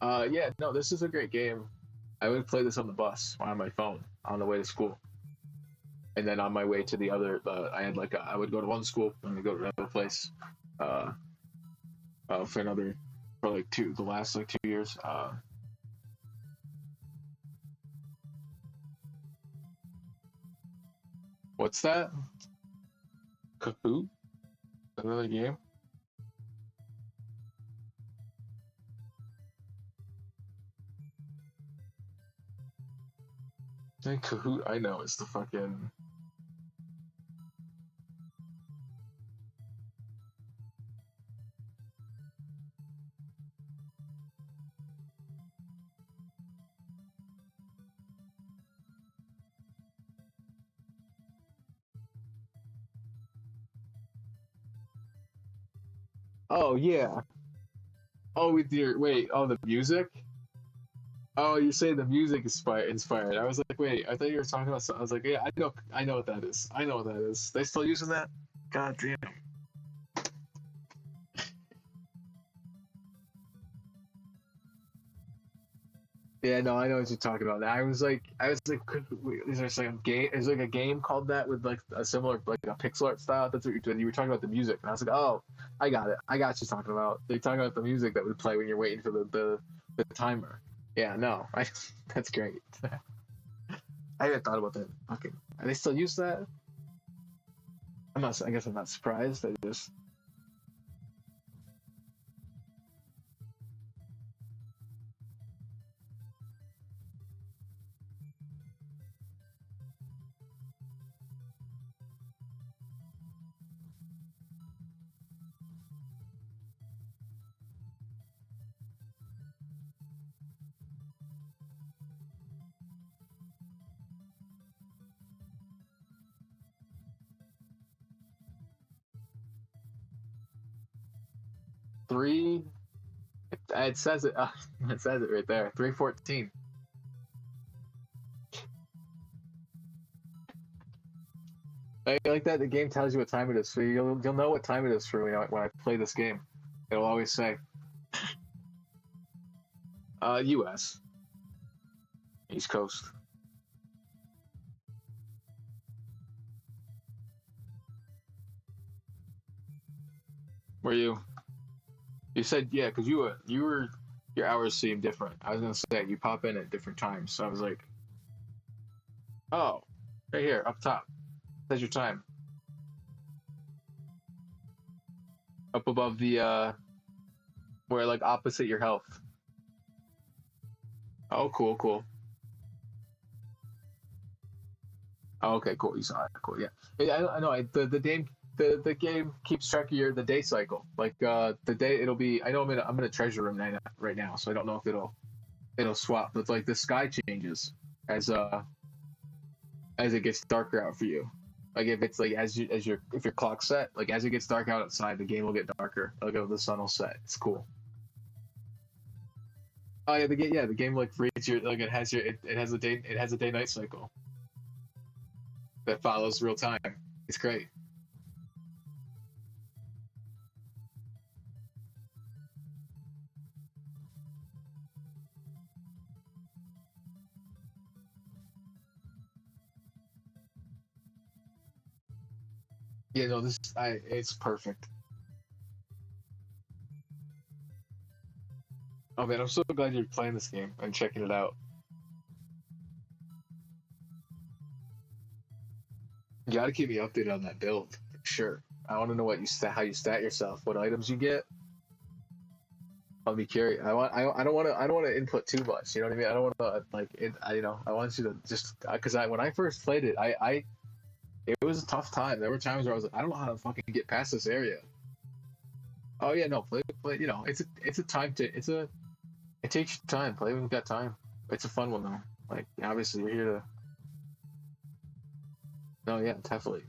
Yeah. No, this is a great game. I would play this on the bus on my phone on the way to school, and then on my way to the other. I had like I would go to one school and then go to another place. Uh, for another for like the last like 2 years. What's that? Kahoot? Another game? I think Kahoot I know is the fucking. Oh yeah. Oh, with your wait. Oh, the music. Oh, you say the music inspired. I was like, wait. I thought you were talking about something. I was like, yeah, I know. I know what that is. I know what that is. They still using that? God damn. Yeah, no, I know what you're talking about. I was like, is there like a game? Is like a game called that with like a similar like a pixel art style? That's what you were talking about the music, and I was like, oh, I got it. I got what you're talking about. You're talking about the music that would play when you're waiting for the timer. Yeah, no, that's great. I haven't thought about that. Fucking, are they still use that? I'm not. I guess I'm not surprised. I just 3. It says it. It says it right there. 3:14. Like that, the game tells you what time it is, so you'll know what time it is for when I play this game. It'll always say, U.S. East Coast. Were you? You said yeah, because you were your hours seem different. I was gonna say you pop in at different times, so I was like, oh, right here up top. Says your time up above the where like opposite your health. Oh, cool, cool. Oh, okay, cool. You saw it. Cool. Yeah. Yeah, I know. The game the game keeps track of the day cycle. Like the day it'll be. I know I'm in a treasure room right now, so I don't know if it'll swap. But like the sky changes as as it gets darker out for you. Like if it's like if your clock's set, like as it gets dark outside, the game will get darker. Like the sun will set. It's cool. Oh yeah, the game like reads your like it has a day night cycle that follows real time. It's great. Yeah, no, it's perfect. Oh man, I'm so glad you're playing this game and checking it out. You gotta keep me updated on that build for sure. I want to know how you stat yourself, what items you get. I'll be curious. I don't want to input too much. You know what I mean? I don't want to like it. I want you to just because I when I first played it, it was a tough time. There were times where I was like, I don't know how to fucking get past this area. Oh yeah, no, play. You know, it's a time to it takes time. Play when you've got time. It's a fun one though. Like obviously you're here to. No, yeah, definitely.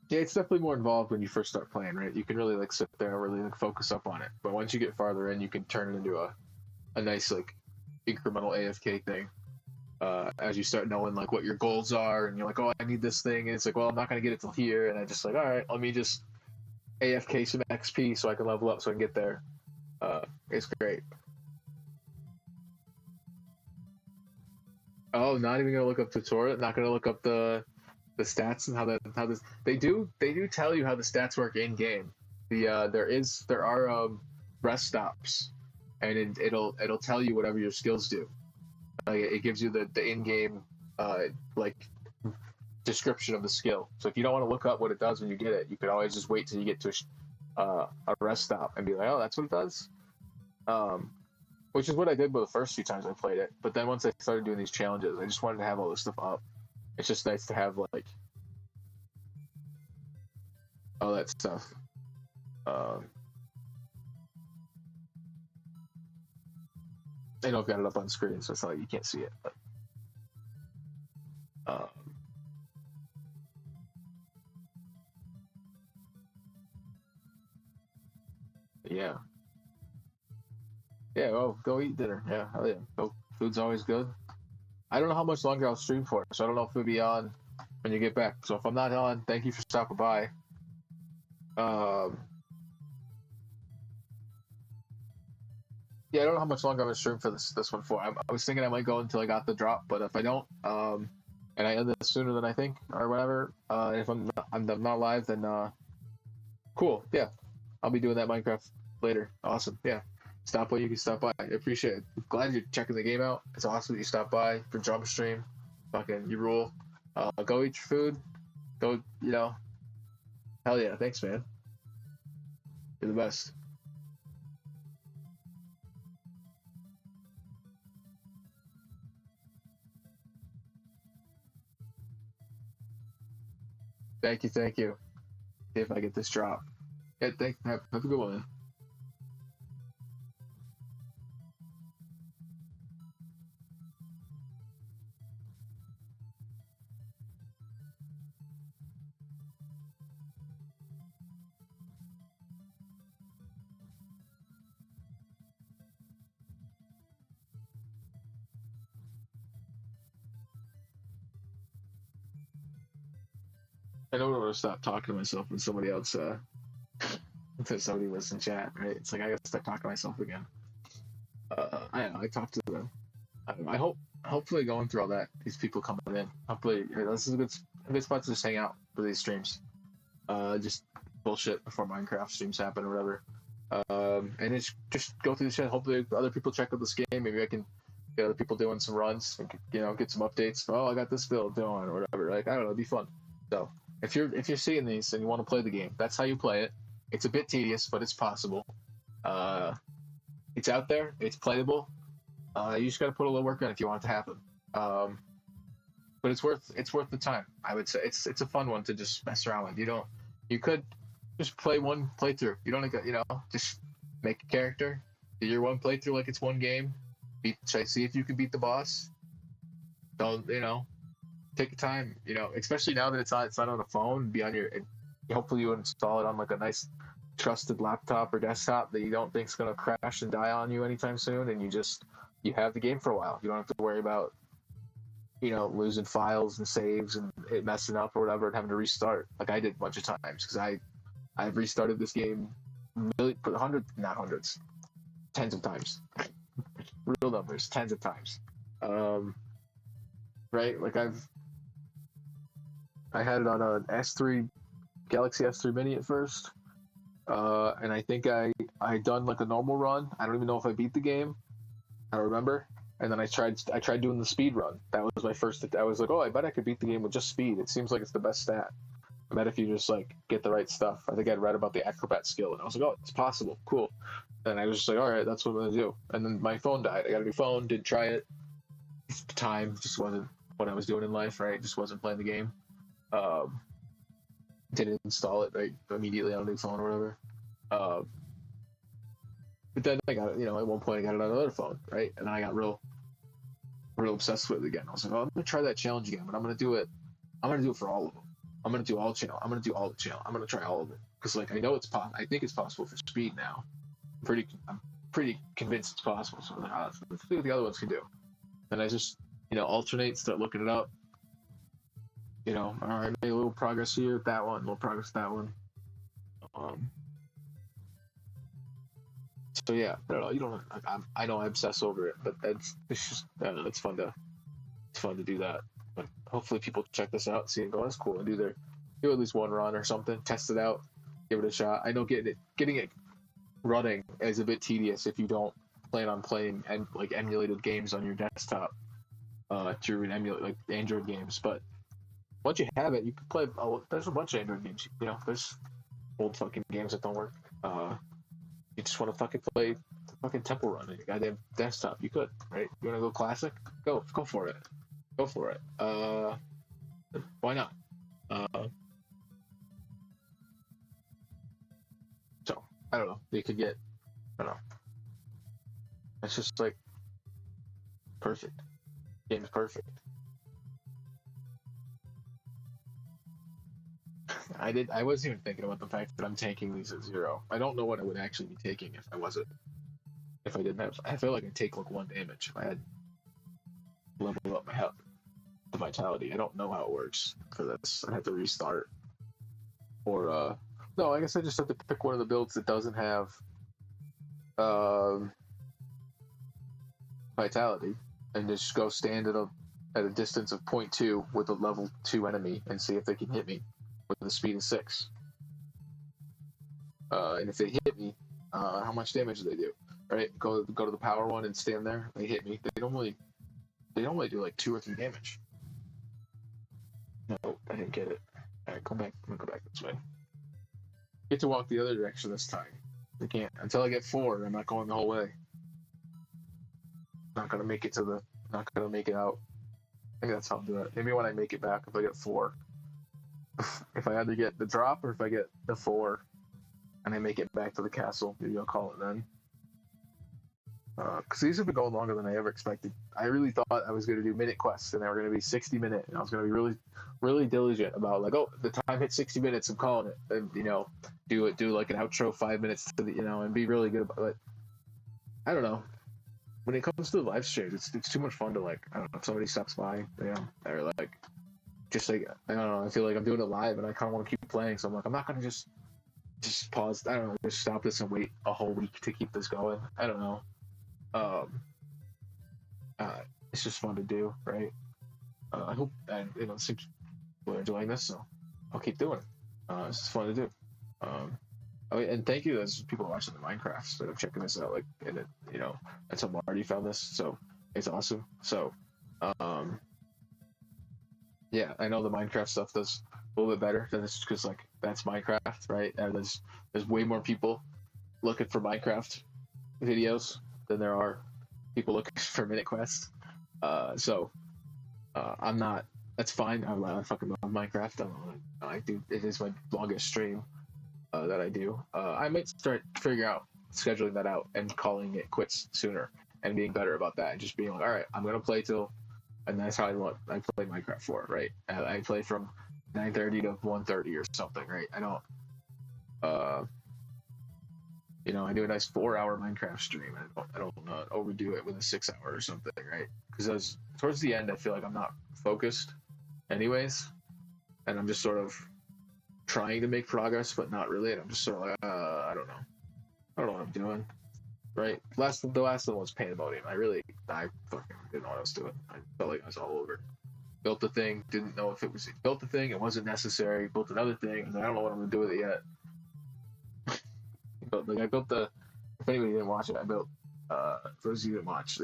Yeah, it's definitely more involved when you first start playing, right? You can really like sit there and really like focus up on it. But once you get farther in, you can turn it into a nice like incremental AFK thing. As you start knowing like what your goals are, and you're like, oh, I need this thing, and it's like, well, I'm not gonna get it till here, and I just like, all right, let me just AFK some XP so I can level up so I can get there. It's great. Oh, not even gonna look up tutorial. Not gonna look up the stats and how this they do tell you how the stats work in game. There are rest stops, and it'll tell you whatever your skills do. Like it gives you the in game like description of the skill. So if you don't want to look up what it does when you get it, you could always just wait till you get to a rest stop and be like, oh, that's what it does. Um, which is what I did with the first few times I played it. But then once I started doing these challenges, I just wanted to have all this stuff up. It's just nice to have like all that stuff. Um, I know I've got it up on screen, so it's not like you can't see it. But um, yeah, yeah. Oh, go eat dinner. Yeah, hell yeah. Go, food's always good. I don't know how much longer I'll stream for, so I don't know if it'll be on when you get back. So if I'm not on, thank you for stopping by. Um, yeah, I don't know how much longer I'm gonna stream for this one for. I was thinking I might go until I got the drop, but if I don't, and I end this sooner than I think or whatever, if I'm not live, then cool. Yeah, I'll be doing that Minecraft later. Awesome. Yeah, stop by. You can stop by. I appreciate it. Glad you're checking the game out. It's awesome that you stopped by for jump stream. Fucking you rule. Go eat your food. Go. You know. Hell yeah. Thanks, man. You're the best. Thank you. Thank you. See if I get this drop. Yeah. Thank. Have a good one. Man. I don't want to stop talking to myself when somebody else when somebody was in chat, right? It's like I gotta start talking to myself again. I don't know. I talked to them. I hope hopefully going through all that, these people coming in. Hopefully this is a good spot to just hang out for these streams. Just bullshit before Minecraft streams happen or whatever. And it's just go through the shit. Hopefully other people check out this game. Maybe I can get other people doing some runs. And, you know, get some updates. Oh, I got this build doing or whatever. Like I don't know, it'd be fun. So if you're seeing these and you want to play the game, that's how you play it. It's a bit tedious, but it's possible. Uh, it's out there. It's playable. You just got to put a little work in if you want it to happen. Um, but it's worth the time. I would say it's a fun one to just mess around with. You could just play one playthrough. You don't you know just make a character, do your one playthrough like it's one game. Try see if you can beat the boss. Don't you know? take your time, especially now that it's not on a phone, be on your, hopefully you install it on like a nice trusted laptop or desktop that you don't think is going to crash and die on you anytime soon, and you have the game for a while. You don't have to worry about losing files and saves and it messing up or whatever and having to restart like I did a bunch of times, because I've restarted this game hundreds, not hundreds, tens of times. Real numbers, tens of times. Right, like I had it on an S3 Galaxy S3 Mini at first, and I think I done like a normal run. I don't even know if I beat the game. I don't remember. And then I tried doing the speed run. That was my first. I was like, oh, I bet I could beat the game with just speed. It seems like it's the best stat. I bet if you just like get the right stuff. I think I'd read about the acrobat skill, and I was like, oh, it's possible. Cool. And I was just like, all right, that's what I'm gonna do. And then my phone died. I got a new phone. Didn't try it. The time just wasn't what I was doing in life. Right, just wasn't playing the game. Didn't install it right immediately on a new phone or whatever. But then I got, at one point I got it on another phone, right? And then I got real obsessed with it again. I was like, oh, I'm gonna try that challenge again, but I'm gonna do it for all of them. I'm gonna do all the channel. I'm gonna do all the channel. I'm gonna try all of it because like I know it's possible. I think it's possible for speed now. I'm pretty convinced it's possible. So I'm like, let's see what the other ones can do. And I just alternate, start looking it up. All right, made a little progress here with that one, a little progress with that one. So yeah, I don't know. You don't. I know I obsess over it, but it's just I don't know. It's fun to do that. But hopefully people check this out, see it, go, that's cool, and do at least one run or something, test it out, give it a shot. I know getting it running is a bit tedious if you don't plan on playing and like emulated games on your desktop through an emulate like Android games. But once you have it, you can play. There's a bunch of Android games. There's old fucking games that don't work. You just want to fucking play fucking Temple Run on your goddamn desktop, you could, right? You want to go classic? Go for it. Go for it. Why not? So I don't know. They could get. I don't know. It's just like perfect. Game's perfect. I wasn't even thinking about the fact that I'm taking these at 0. I don't know what I would actually be taking if I didn't have. I feel like I'd take like 1 damage if I had leveled up my health, the vitality. I don't know how it works for this. I have to restart. Or no, I guess I just have to pick one of the builds that doesn't have vitality and just go stand at a distance of 0.2 with a level 2 enemy and see if they can hit me with the speed of 6. And if they hit me, how much damage do they do? Right? Go to the power one and stand there. They hit me. They normally do like 2 or 3 damage. No, I didn't get it. All right, come back. I'm gonna go back this way. Get to walk the other direction this time. I can't until I get 4. I'm not going the whole way. Not gonna make it Not gonna make it out. Maybe that's how I'll do it. Maybe when I make it back, if I get 4. If I either get the drop or if I get the 4 and I make it back to the castle, maybe I'll call it then. Because these have been going longer than I ever expected. I really thought I was going to do MinuteQuest and they were going to be 60 minute, and I was going to be really, really diligent about like, oh, the time hit 60 minutes, I'm calling it, and do like an outro 5 minutes to the, and be really good about it. I don't know. When it comes to the live streams, it's too much fun to like, I don't know, if somebody stops by, or like, just like, I don't know, I feel like I'm doing it live and I kind of want to keep playing, so I'm like, I'm not going to just pause, I don't know, just stop this and wait a whole week to keep this going. I don't know. It's just fun to do, right? I hope that people are enjoying this, so I'll keep doing it. It's just fun to do. And thank you, those people watching the Minecraft that are checking this out, like, and it, until Marty found this, so it's awesome. So, yeah, I know the Minecraft stuff does a little bit better than this because like that's Minecraft, right? And there's way more people looking for Minecraft videos than there are people looking for MinuteQuest. So I'm not. That's fine. I fucking love Minecraft. I do. It is my longest stream that I do. I might start figuring out scheduling that out and calling it quits sooner and being better about that and just being like, all right, I'm gonna play till and that's how I play Minecraft for, right? I play from 9:30 to 1:30 or something, right? I don't, uh, I do a nice 4-hour Minecraft stream. I don't overdo it with a 6-hour or something, right? Because towards the end, I feel like I'm not focused, anyways, and I'm just sort of trying to make progress, but not really. And I'm just sort of like, I don't know what I'm doing, right? The last one was Pandemonium. I fucking didn't know what I was doing. I felt like I was all over. Built the thing, didn't know if it was built the thing, it wasn't necessary. Built another thing, and I don't know what I'm gonna do with it yet. I built the. If anybody didn't watch it, I built. For those of you who didn't watch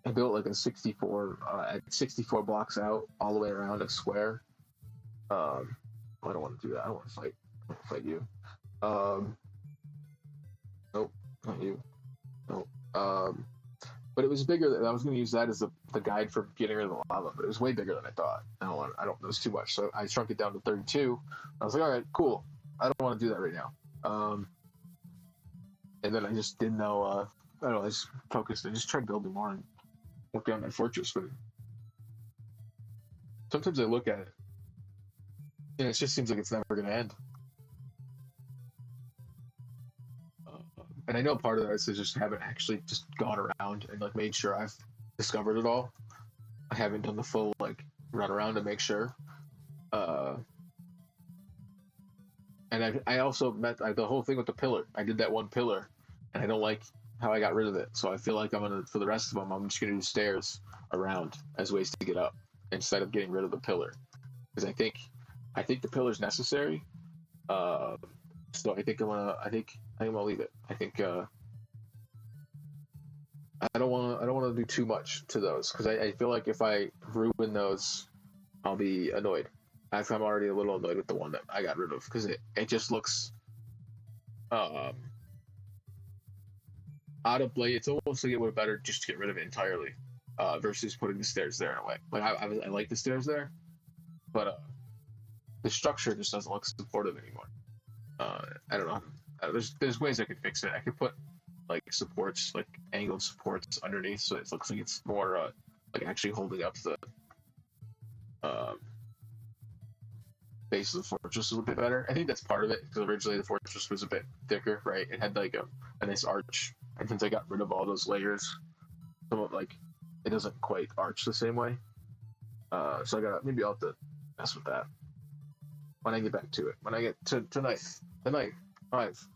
I built like a 64 at 64 blocks out all the way around a square. I don't want to do that. I don't want to fight. I don't fight you. Nope, not you. Nope. But it was bigger. I was going to use that as the guide for getting rid of the lava, but it was way bigger than I thought. I don't. It was too much, so I shrunk it down to 32. I was like, all right, cool. I don't want to do that right now. And then I just didn't know. I don't know. I just focused. I just tried building more and working on my fortress. But sometimes I look at it, and it just seems like it's never going to end. And I know part of that is I just haven't actually just gone around and like made sure I've discovered it all. I haven't done the full like run around to make sure. And I also met the whole thing with the pillar. I did that one pillar, and I don't like how I got rid of it. So I feel like for the rest of them, I'm just gonna do stairs around as ways to get up instead of getting rid of the pillar, because I think the pillar's necessary. So I think I'm gonna leave it. I think I don't want to do too much to those, because I feel like if I ruin those, I'll be annoyed. I'm already a little annoyed with the one that I got rid of, because it just looks out of place. It's almost like it would have better just to get rid of it entirely, versus putting the stairs there in a way. Like I like the stairs there, but the structure just doesn't look supportive anymore. I don't know. There's ways I could fix it. I could put like supports, like angled supports underneath, so it looks like it's more like actually holding up the base of the fortress a little bit better. I think that's part of it, because originally the fortress was a bit thicker, right? It had like a nice arch, and since I got rid of all those layers, somewhat like it doesn't quite arch the same way. So maybe I'll have to mess with that when I get back to it. When I get to tonight 5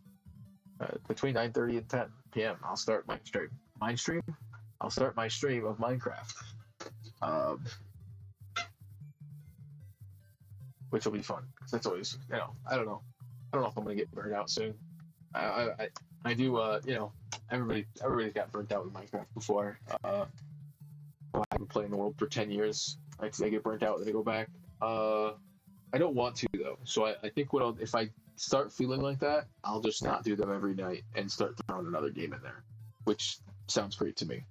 between 9:30 and 10 p.m. I'll start my stream. I'll start my stream of Minecraft, which will be fun, because that's always, I don't know if I'm gonna get burned out soon. I do, everybody's got burnt out with Minecraft before. I've been playing the world for 10 years. I get burnt out and then I go back. I don't want to though, so I think if I start feeling like that, I'll just not do them every night and start throwing another game in there, which sounds great to me.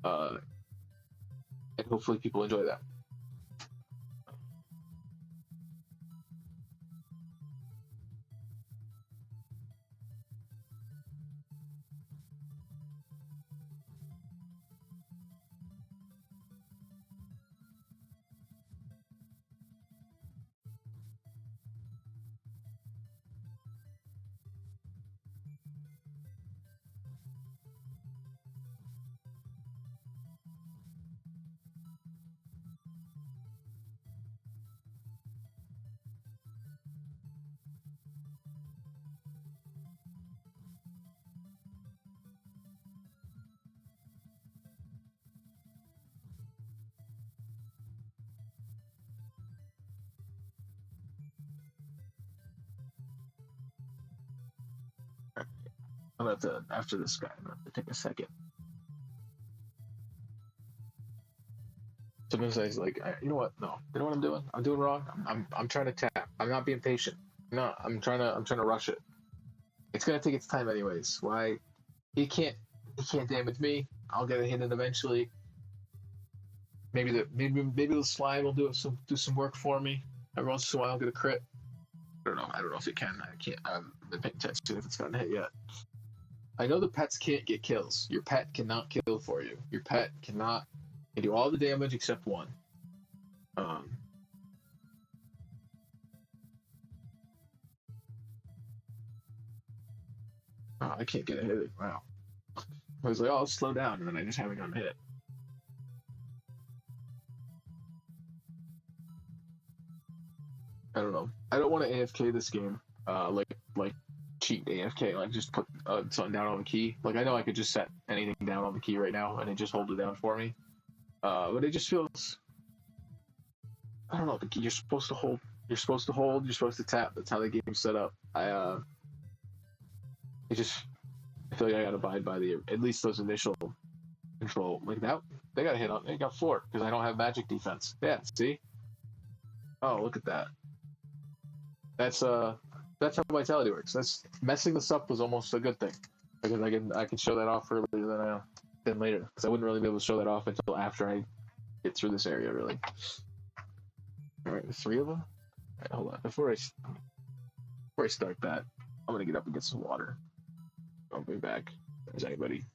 And hopefully people enjoy that. I'm gonna have to, after this guy, I'm gonna have to take a second. Sometimes I was like, you know what? No, you know what I'm doing? I'm doing wrong. I'm trying to tap. I'm not being patient. No, I'm trying to rush it. It's gonna take its time anyways. Why? He can't damage me. I'll get a hit in eventually. Maybe the slime will do some work for me. Every once in a while I'll get a crit. I don't know if it can. I can't. I haven't been paying attention if it's gotten hit yet. I know the pets can't get kills. Your pet cannot kill for you. Your pet cannot can do all the damage except one. Um, I can't get a hit. Wow. I was like, oh, I'll slow down, and then I just haven't gotten hit. I don't know. I don't want to AFK this game. Like cheat AFK. Like just put something down on the key. Like I know I could just set anything down on the key right now, and it just hold it down for me. But it just feels. I don't know. The key you're supposed to hold. You're supposed to hold. You're supposed to tap. That's how the game's set up. It just. I feel like I gotta abide by the at least those initial control. Like that, they got a hit on. They got 4 because I don't have magic defense. Yeah. See. Oh, look at that. That's that's how vitality works. That's messing this up was almost a good thing because I can show that off earlier than later because I wouldn't really be able to show that off until after I get through this area really. All right, 3 of them. All right, hold on before I start that, I'm gonna get up and get some water. I'll be back. If there's anybody.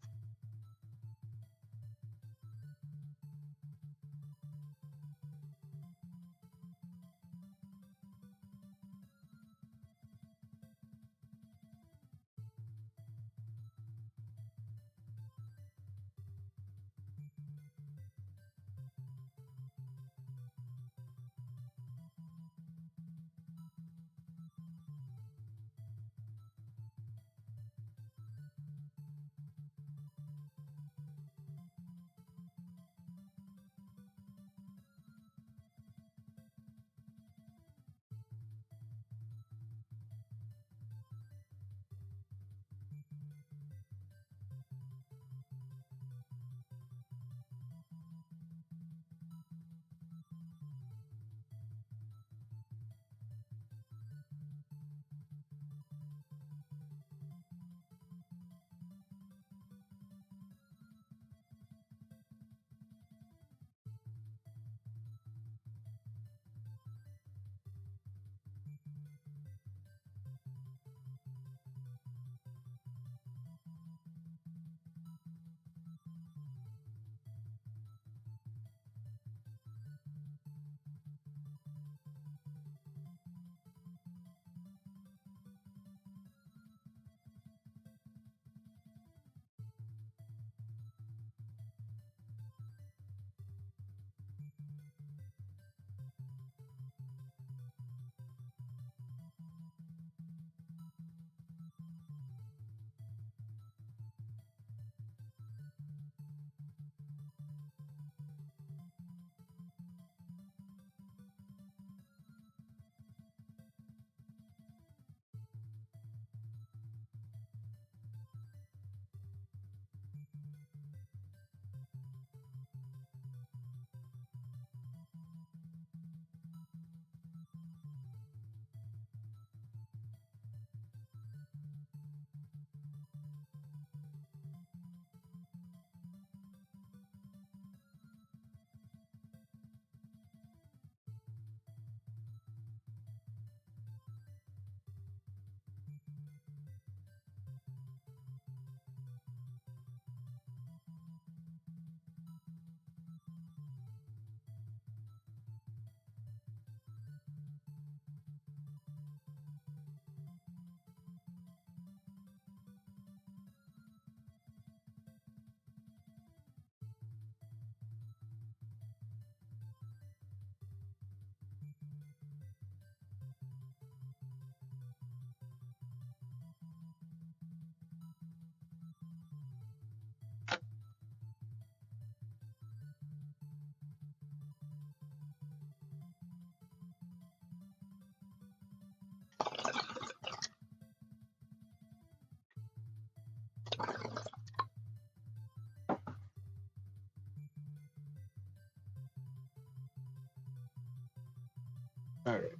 All right,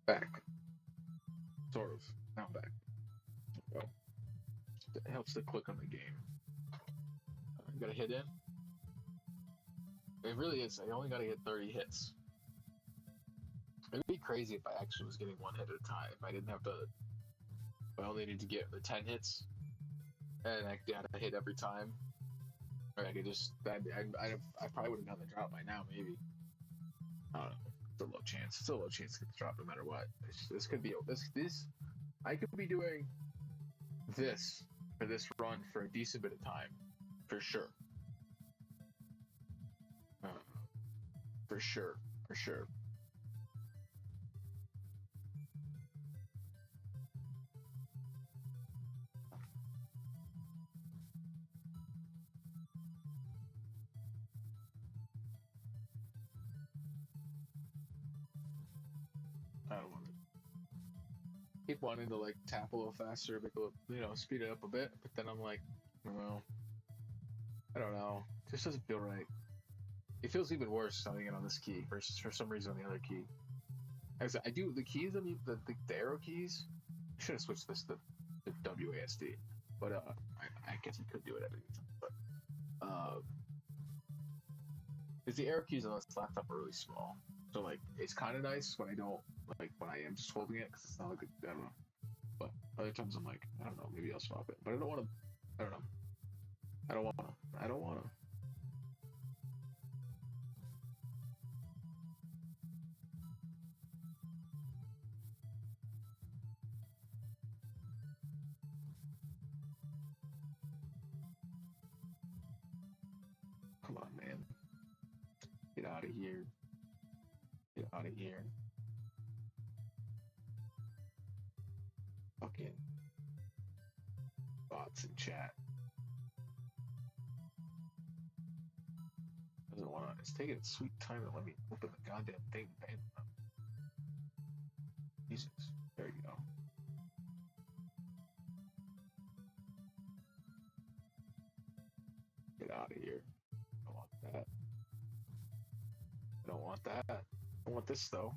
back. Sort of. Now back. Well, it helps to click on the game. You gotta hit in. It really is. I only gotta get 30 hits. It'd be crazy if I actually was getting 1 hit at a time. I didn't have to. I only needed to get the 10 hits. and I gotta hit every time. Or I could just, I probably would have gotten the drop by now, maybe. I don't know. It's a low chance. It's a low chance to get the drop no matter what. This could be, I could be doing this for this run for a decent bit of time. For sure. For sure. For sure. I don't want to keep wanting to like tap a little faster, make a little, speed it up a bit, but then I'm like, well, I don't know. It just doesn't feel right. It feels even worse starting it on this key versus for some reason on the other key. I do the keys. I mean, the arrow keys. I should have switched this to WASD, but I guess you could do it at any time. But because the arrow keys on this laptop are really small, so like it's kind of nice when I don't when I am just holding it because it's not like I don't know. But other times I'm like, I don't know, maybe I'll swap it, but I don't want to. I don't know. I don't want to. I don't want to. Come on, man. Get out of here. Get out of here. Fucking bots in chat. Doesn't want to. It's taking its sweet time to let me open the goddamn thing. Jesus. There you go. Get out of here. I don't want that. I don't want that. I want this though.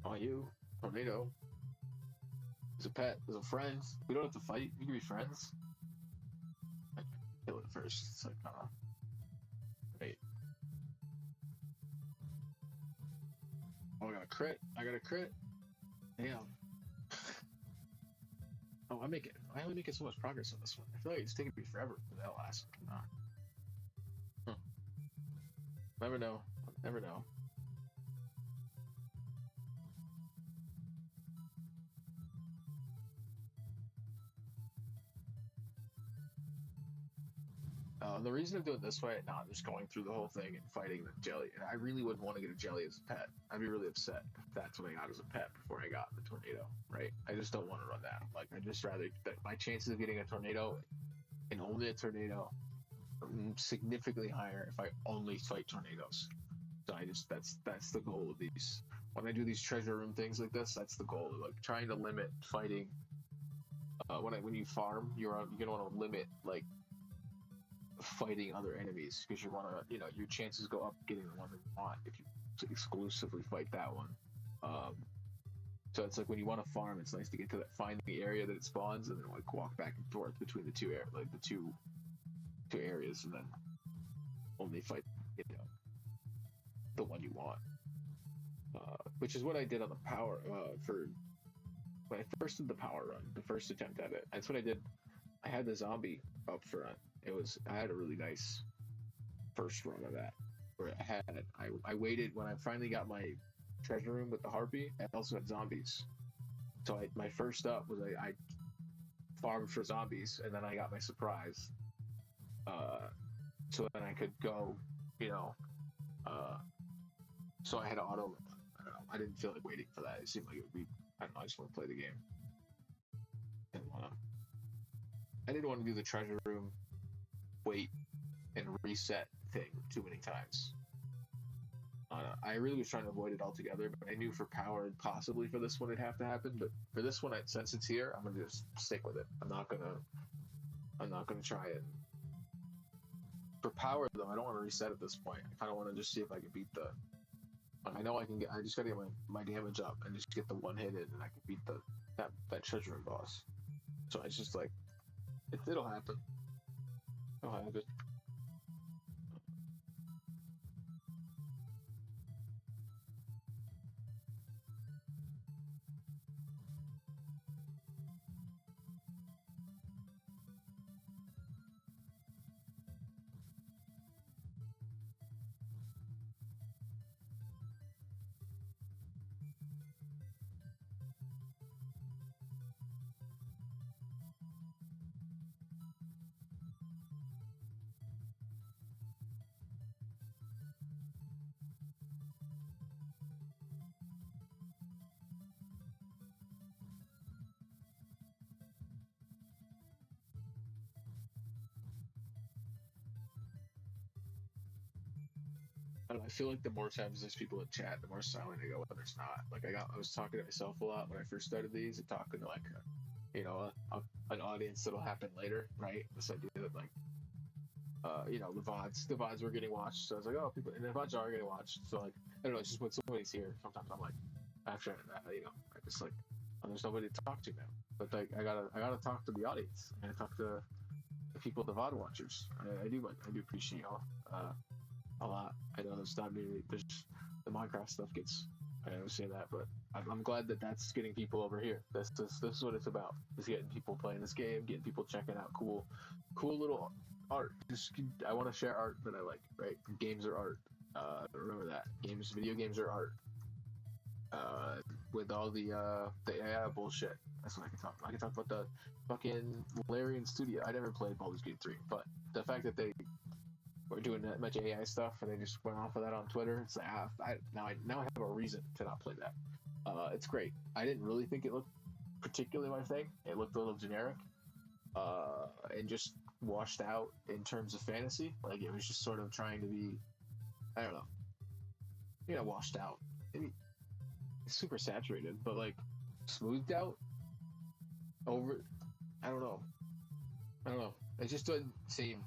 I want you. Tornado. There's a pet. There's a friend. We don't have to fight. We can be friends. I can kill it first. It's like, wait. Oh, I got a crit. I got a crit. Damn. Oh, I only making so much progress on this one. I feel like it's taking me forever for that last one. Huh. Never know. Never know. The reason I'm doing it this way, not just going through the whole thing and fighting the jelly, and I really wouldn't want to get a jelly as a pet. I'd be really upset if that's what I got as a pet before I got the tornado, right? I just don't want to run that. Like, I'd just rather that my chances of getting a tornado and only a tornado are significantly higher if I only fight tornadoes. So that's the goal of these. When I do these treasure room things like this, that's the goal. Like trying to limit fighting. When you farm, you're gonna want to limit like fighting other enemies because you want to, your chances go up getting the one that you want if you exclusively fight that one. So it's like when you want to farm, it's nice to get to find the area that it spawns and then like walk back and forth between the two areas and then only fight, the one you want. Which is what I did on the power for when I first did the power run, the first attempt at it. That's what I did. I had the zombie up front. I had a really nice first run of that where I waited when I finally got my treasure room with the harpy. I also had zombies. So my first up was I farmed for zombies and then I got my surprise. So then I could go, so I had auto. I don't know. I didn't feel like waiting for that. It seemed like it would be. I don't know. I just want to play the game. I didn't want to do the treasure room, wait, and reset thing too many times. I really was trying to avoid it altogether, but I knew for power and possibly for this one it'd have to happen. But for this one, since it's here, I'm gonna just stick with it. I'm not gonna try it. For power though, I don't want to reset at this point. I kind of want to just see if I can beat the. I know I can get. I just gotta get my damage up and just get the one hit in, and I can beat that treasure room boss. So it's just like it'll happen. It'll happen. I don't know, I feel like the more times there's people in chat, the more silent I go when there's not. Like I was talking to myself a lot when I first started these, and talking to like, an audience that'll happen later, right? This idea that like, the VODs were getting watched, so I was like, oh, people, and the VODs are getting watched, so like, I don't know, it's just when somebody's here, sometimes I'm like, after that, I just like, oh, there's nobody to talk to now, but like, I gotta talk to the audience, I gotta talk to the people, the VOD watchers. I do appreciate y'all. A lot. I know it's not nearly. There's the Minecraft stuff gets. I always say that, but I'm glad that that's getting people over here. This is what it's about. Is getting people playing this game, getting people checking out cool little art. Just I want to share art that I like. Right? Games are art. Remember that. Video games are art. With all the AI bullshit. That's what I can talk about. I can talk about the fucking Larian Studio. I never played Baldur's Gate 3, but the fact that they were doing that much AI stuff and they just went off of that on Twitter, it's like, now I have a reason to not play that. It's great. I didn't really think it looked particularly my thing. It looked a little generic, and just washed out in terms of fantasy. Like, it was just sort of trying to be, I don't know, washed out. Maybe super saturated, but like smoothed out over. I don't know. It just doesn't seem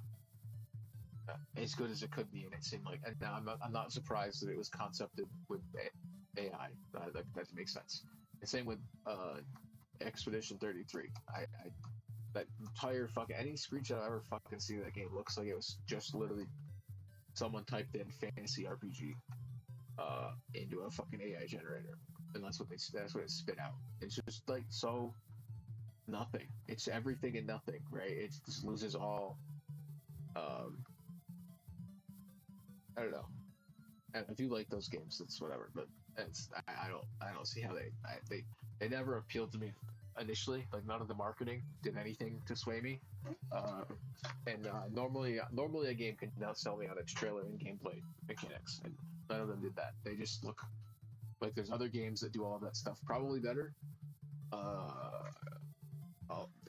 as good as it could be, and it seemed like. And now I'm not surprised that it was concepted with AI. That makes sense. And same with Expedition 33. I that entire fucking any screenshot I ever fucking see of that game looks like it was just literally someone typed in fantasy RPG into a fucking AI generator, and that's what it spit out. It's just like so nothing. It's everything and nothing, right? It just loses all. I don't know. I do like those games. It's whatever, but I don't see how they never appealed to me initially. Like, none of the marketing did anything to sway me. And normally a game can now sell me on its trailer and gameplay mechanics, and none of them did that. They just look like there's other games that do all of that stuff probably better,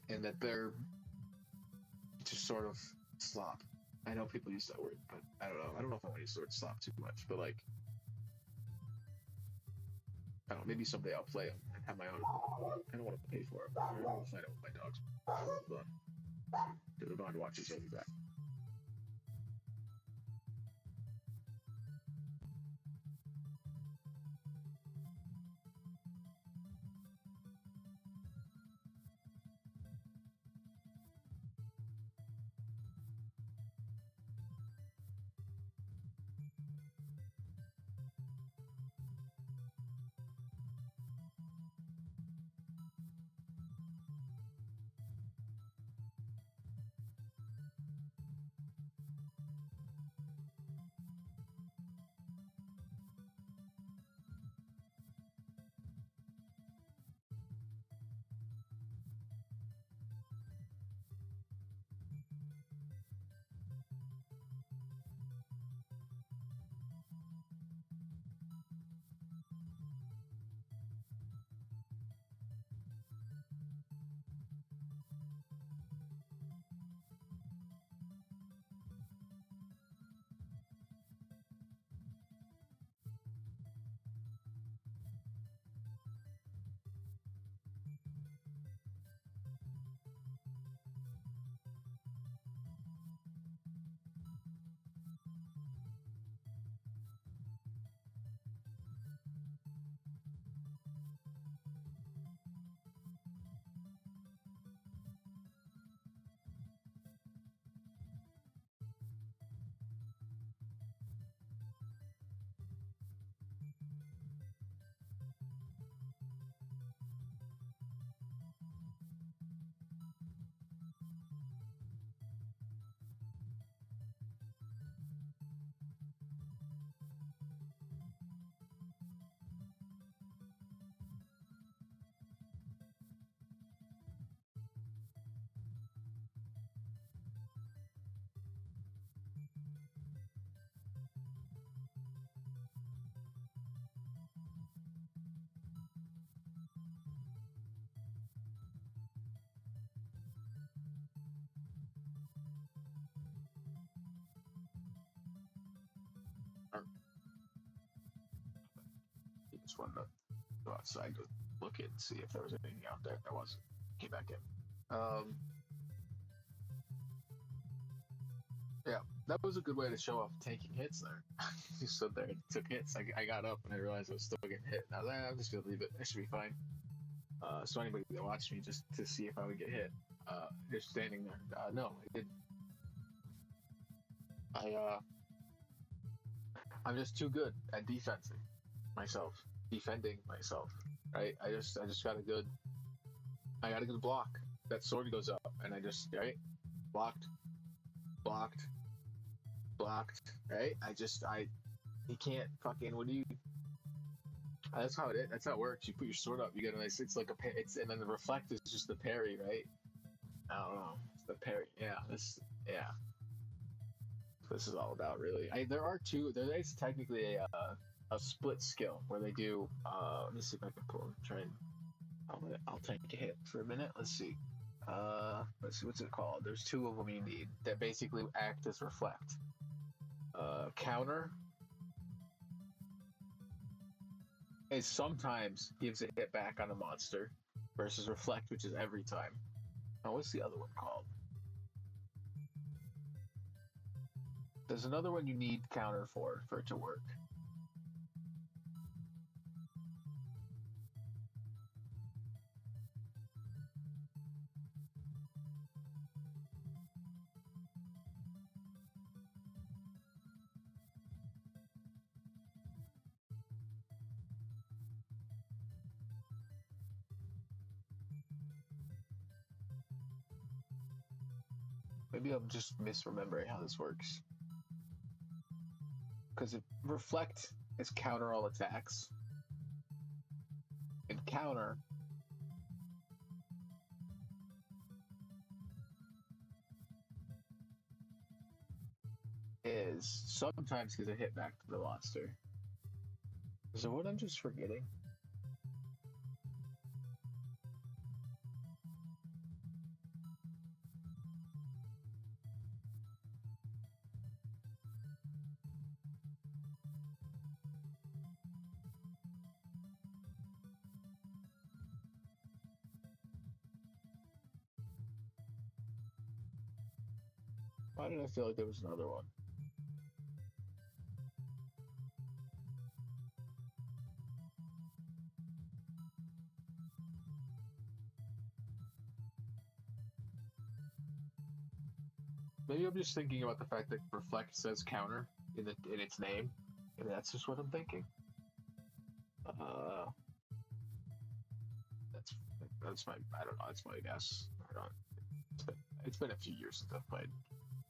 and that they're just sort of slop. I know people use that word, but I don't know. I don't know if I want to use the word slop too much, but like, I don't know. Maybe someday I'll play them and have my own. I don't want to pay for them. I don't want to fight out with my dogs. But the bond watches, I'll be back. Just wanted to go outside to look in and see if there was anything out there. There wasn't. Came back in. Yeah, that was a good way to show off taking hits there. You stood there and took hits. I got up and I realized I was still getting hit. And I was like, I'm just gonna leave it. That should be fine. So anybody that watched me just to see if I would get hit, just standing there. No, I didn't. I'm just too good at defending myself. Right? I got a good block. That sword goes up, and I just blocked, right? You can't fucking. What do you? That's how it is. That's how it works. You put your sword up. You get a nice. It's like and then the reflect is just the parry, right? I don't know. It's the parry. Yeah. This is all about really. There are two. There is technically a split skill where they do. Let me see if I can try and. I'll take a hit for a minute. Let's see. Let's see what's it called. There's two of them you need that basically act as reflect. Counter is sometimes gives a hit back on a monster, versus reflect, which is every time. Now, what's the other one called? There's another one you need counter for it to work. Maybe I'm just misremembering how this works. Because reflect is counter all attacks. And counter is sometimes gives a hit back to the monster. So what I'm just forgetting? Why did I feel like there was another one? Maybe I'm just thinking about the fact that reflect says counter in its name. Maybe that's just what I'm thinking. That's my I don't know. That's my guess. I don't. It's been a few years since I've played.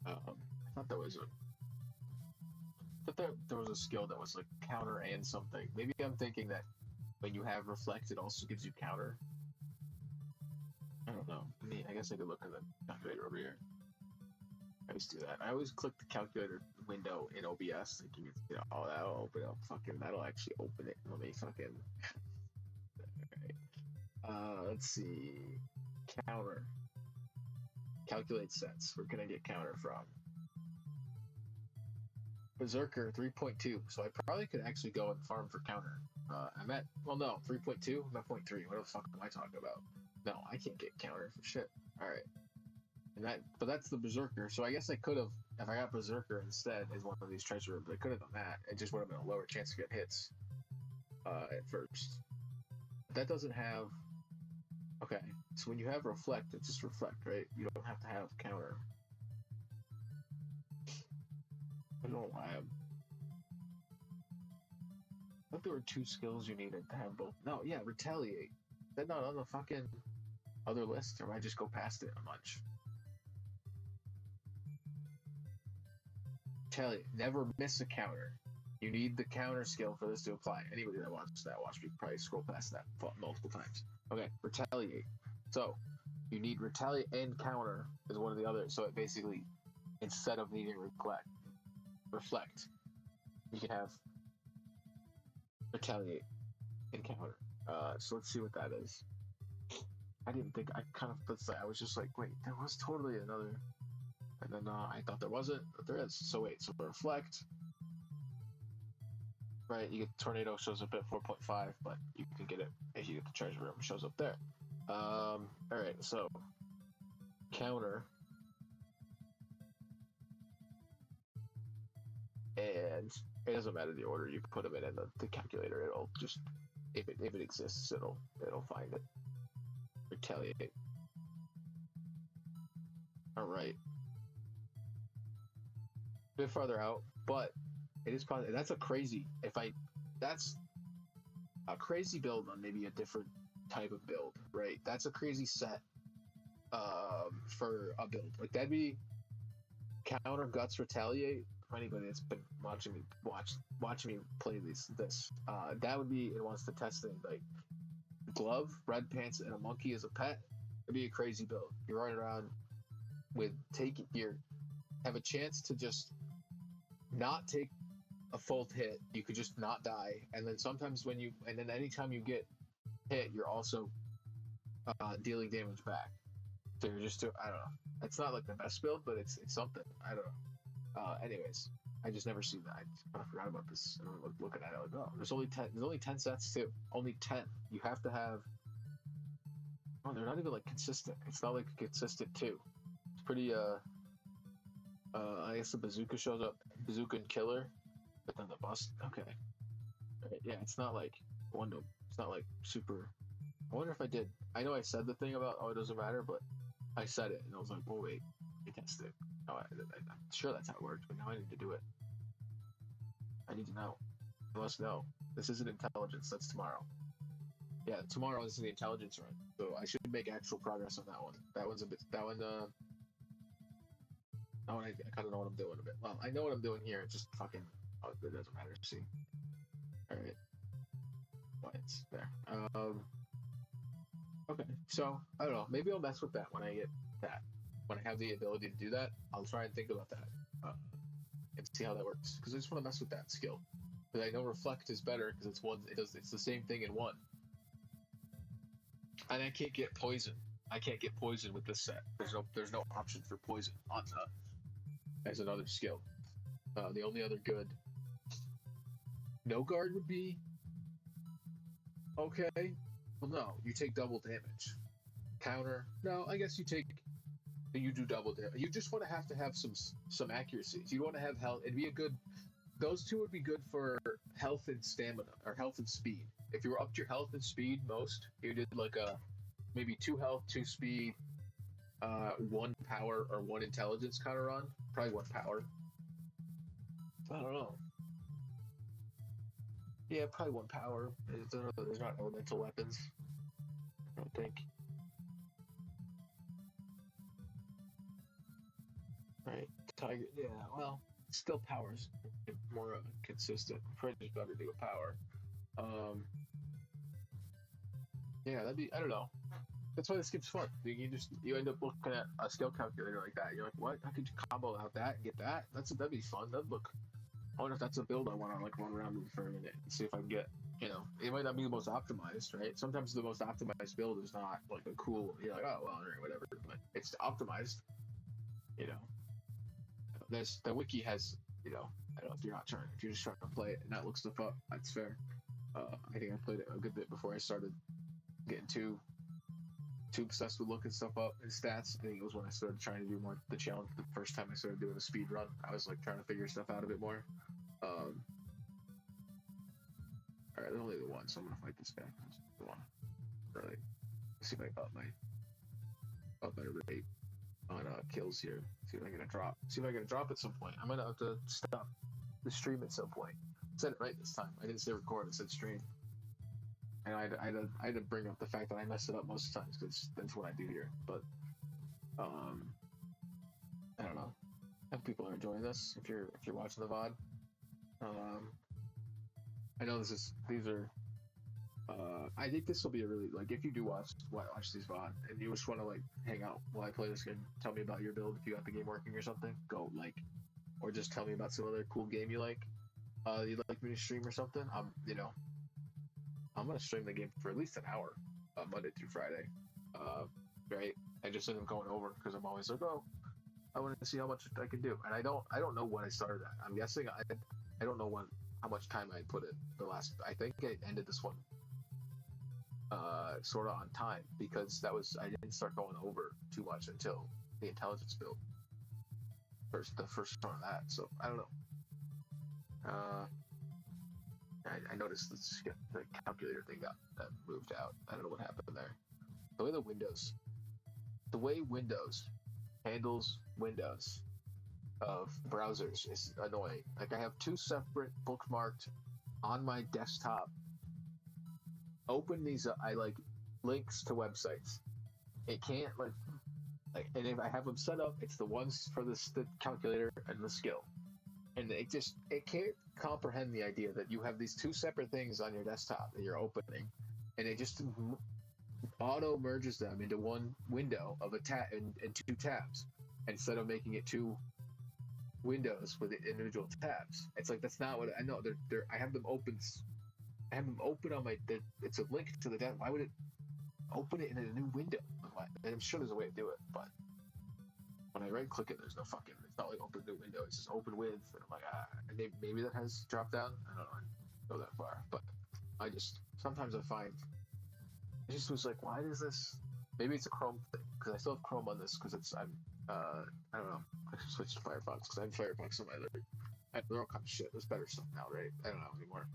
I thought there was a skill that was like counter and something. Maybe I'm thinking that when you have reflect, it also gives you counter. I don't know. I guess I could look at the calculator over here. I always do that. I always click the calculator window in OBS thinking it's, that'll open up. That'll actually open it. Let me fucking. Alright. Let's see. Counter. Calculate sets. Where can I get counter from? Berserker 3.2. So I probably could actually go and farm for counter. I'm at 3.2. I'm at 0.3. What the fuck am I talking about? No, I can't get counter for shit. Alright. But that's the Berserker. So I guess I could have, if I got Berserker instead as one of these treasure rooms, I could have done that. It just would have been a lower chance to get hits at first. But that doesn't have. Okay, so when you have reflect, it's just reflect, right? You don't have to have counter. I don't know why I thought there were two skills you needed to have both. No, yeah, retaliate. Is that not on the fucking other list, or I just go past it a bunch? Retaliate. Never miss a counter. You need the counter skill for this to apply. Anybody that watches that, watch me probably scroll past that multiple times. Okay, retaliate. So you need retaliate and counter is one of the others. So it basically, instead of needing reflect, you can have retaliate and counter. So let's see what that is. I didn't think. I was just like, wait, there was totally another. And then I thought there wasn't, but there is. So wait, so reflect. right? You get tornado shows up at 4.5, but you can get it if you get the treasure room. It shows up there. All right, so counter, and it doesn't matter the order you put them in the calculator. It'll just if it exists, it'll find it. Retaliate. All right, a bit farther out, but it is probably that's a crazy. That's a crazy build on maybe a different type of build, right? That's a crazy set for a build. Like that'd be counter guts retaliate. For anybody that's been watching me play this, that would be it wants to test things like glove, red pants, and a monkey as a pet. It'd be a crazy build. You're running around with have a chance to just not take a full hit. You could just not die, and then sometimes anytime you get hit, you're also dealing damage back. So you're just I don't know. It's not like the best build, but it's something. I don't know. Anyways, I just never seen that. I kind of forgot about this. And I'm looking at it like, oh, there's only 10. There's only 10 sets too. Only 10. You have to have. Oh, they're not even like consistent. It's not like consistent too. It's pretty. I guess the bazooka shows up. Bazooka and killer, but then the bust. Okay. Right, yeah, it's not like It's not like super. I wonder if I did. I know I said the thing about it doesn't matter, but I said it and I was like, oh wait, I test it. Oh, I'm sure that's how it works, but now I need to do it. I need to know. I must know. This isn't intelligence. That's tomorrow. Yeah, tomorrow is the intelligence run, so I should make actual progress on that one. That one's a bit. That one. I kind of know what I'm doing a bit. Well, I know what I'm doing here. It just fucking. Oh, it doesn't matter. See. All right. Well, it's there. Okay. So I don't know. Maybe I'll mess with that when I get that. When I have the ability to do that, I'll try and think about that and see how that works. Because I just want to mess with that skill. Because I know reflect is better because it's one. It's the same thing in one. And I can't get poison. I can't get poison with this set. There's no option for poison on as another skill. The only other good no guard would be okay. Well, no, you take double damage. Counter. No, I guess you do double damage. You just want to have some accuracies. You want to have health. It'd be a good. Those two would be good for health and stamina, or health and speed. If you were up to your health and speed most, you did like a maybe 2 health, 2 speed, 1 power, or 1 intelligence kind of run. Probably 1 power. I don't know. Yeah, probably 1 power. There's not elemental weapons. I don't think. Right, tiger. Yeah, well, still powers more consistent. Probably just better do a power. Yeah, that'd be. I don't know. That's why this game's fun. You end up looking at a skill calculator like that. You're like, what? I could combo out that and get that. That'd be fun. That'd look. I wonder if that's a build I want to like run around with for a minute and see if I can get. It might not be the most optimized, right? Sometimes the most optimized build is not like a cool. You're like, oh well, or whatever, but it's optimized. You know, the wiki has. I don't know if if you're just trying to play it and not look stuff up, that's fair. I think I played it a good bit before I started getting too obsessed with looking stuff up and stats. I think it was when I started trying to do more the challenge. The first time I started doing a speed run, I was like trying to figure stuff out a bit more. All right, there's only the one, so I'm gonna fight this guy. The one. Really, see if I up my rate on kills here. See if I get a drop. See if I get a drop at some point. I might have to stop the stream at some point. I said it right this time. I didn't say record. I said stream. And I had to bring up the fact that I mess it up most of the times because that's what I do here. But I don't know. I hope people are enjoying this. If you're watching the VOD, I know these are. I think this will be a really if you do watch these VOD and you just want to hang out while I play this game, tell me about your build if you got the game working or something. Go or just tell me about some other cool game you like. You'd like me to stream or something. I'm gonna stream the game for at least an hour, Monday through Friday, right? I just end up going over because I'm always like, oh, I want to see how much I can do, and I don't know what I started at. I'm guessing I don't know how much time I put in the last. I think I ended this one sort of on time because I didn't start going over too much until the intelligence build. The first one of that. So I don't know. I noticed the calculator thing got moved out. I don't know what happened there. The way Windows handles Windows of browsers is annoying. Like I have two separate bookmarked on my desktop. Open these up. I like links to websites. It can't like, and if I have them set up, it's the ones for the calculator and the skill. And it can't comprehend the idea that you have these two separate things on your desktop that you're opening, and it just auto merges them into one window of a tab and two tabs instead of making it two windows with individual tabs. It's like that's not what I know. I have them open. I have them open on my. It's a link to the tab. Why would it open it in a new window? I'm sure there's a way to do it, but when I right click it, there's no fucking. It's not like open new window. It's just open with. And I'm like, maybe that has dropped down. I don't know. I don't go that far, but sometimes I find. I just was like, why does this? Maybe it's a Chrome thing because I still have Chrome on this because I don't know. I should switch to Firefox because I have Firefox on my other. They're all kind of shit. There's better stuff now, right? I don't know anymore.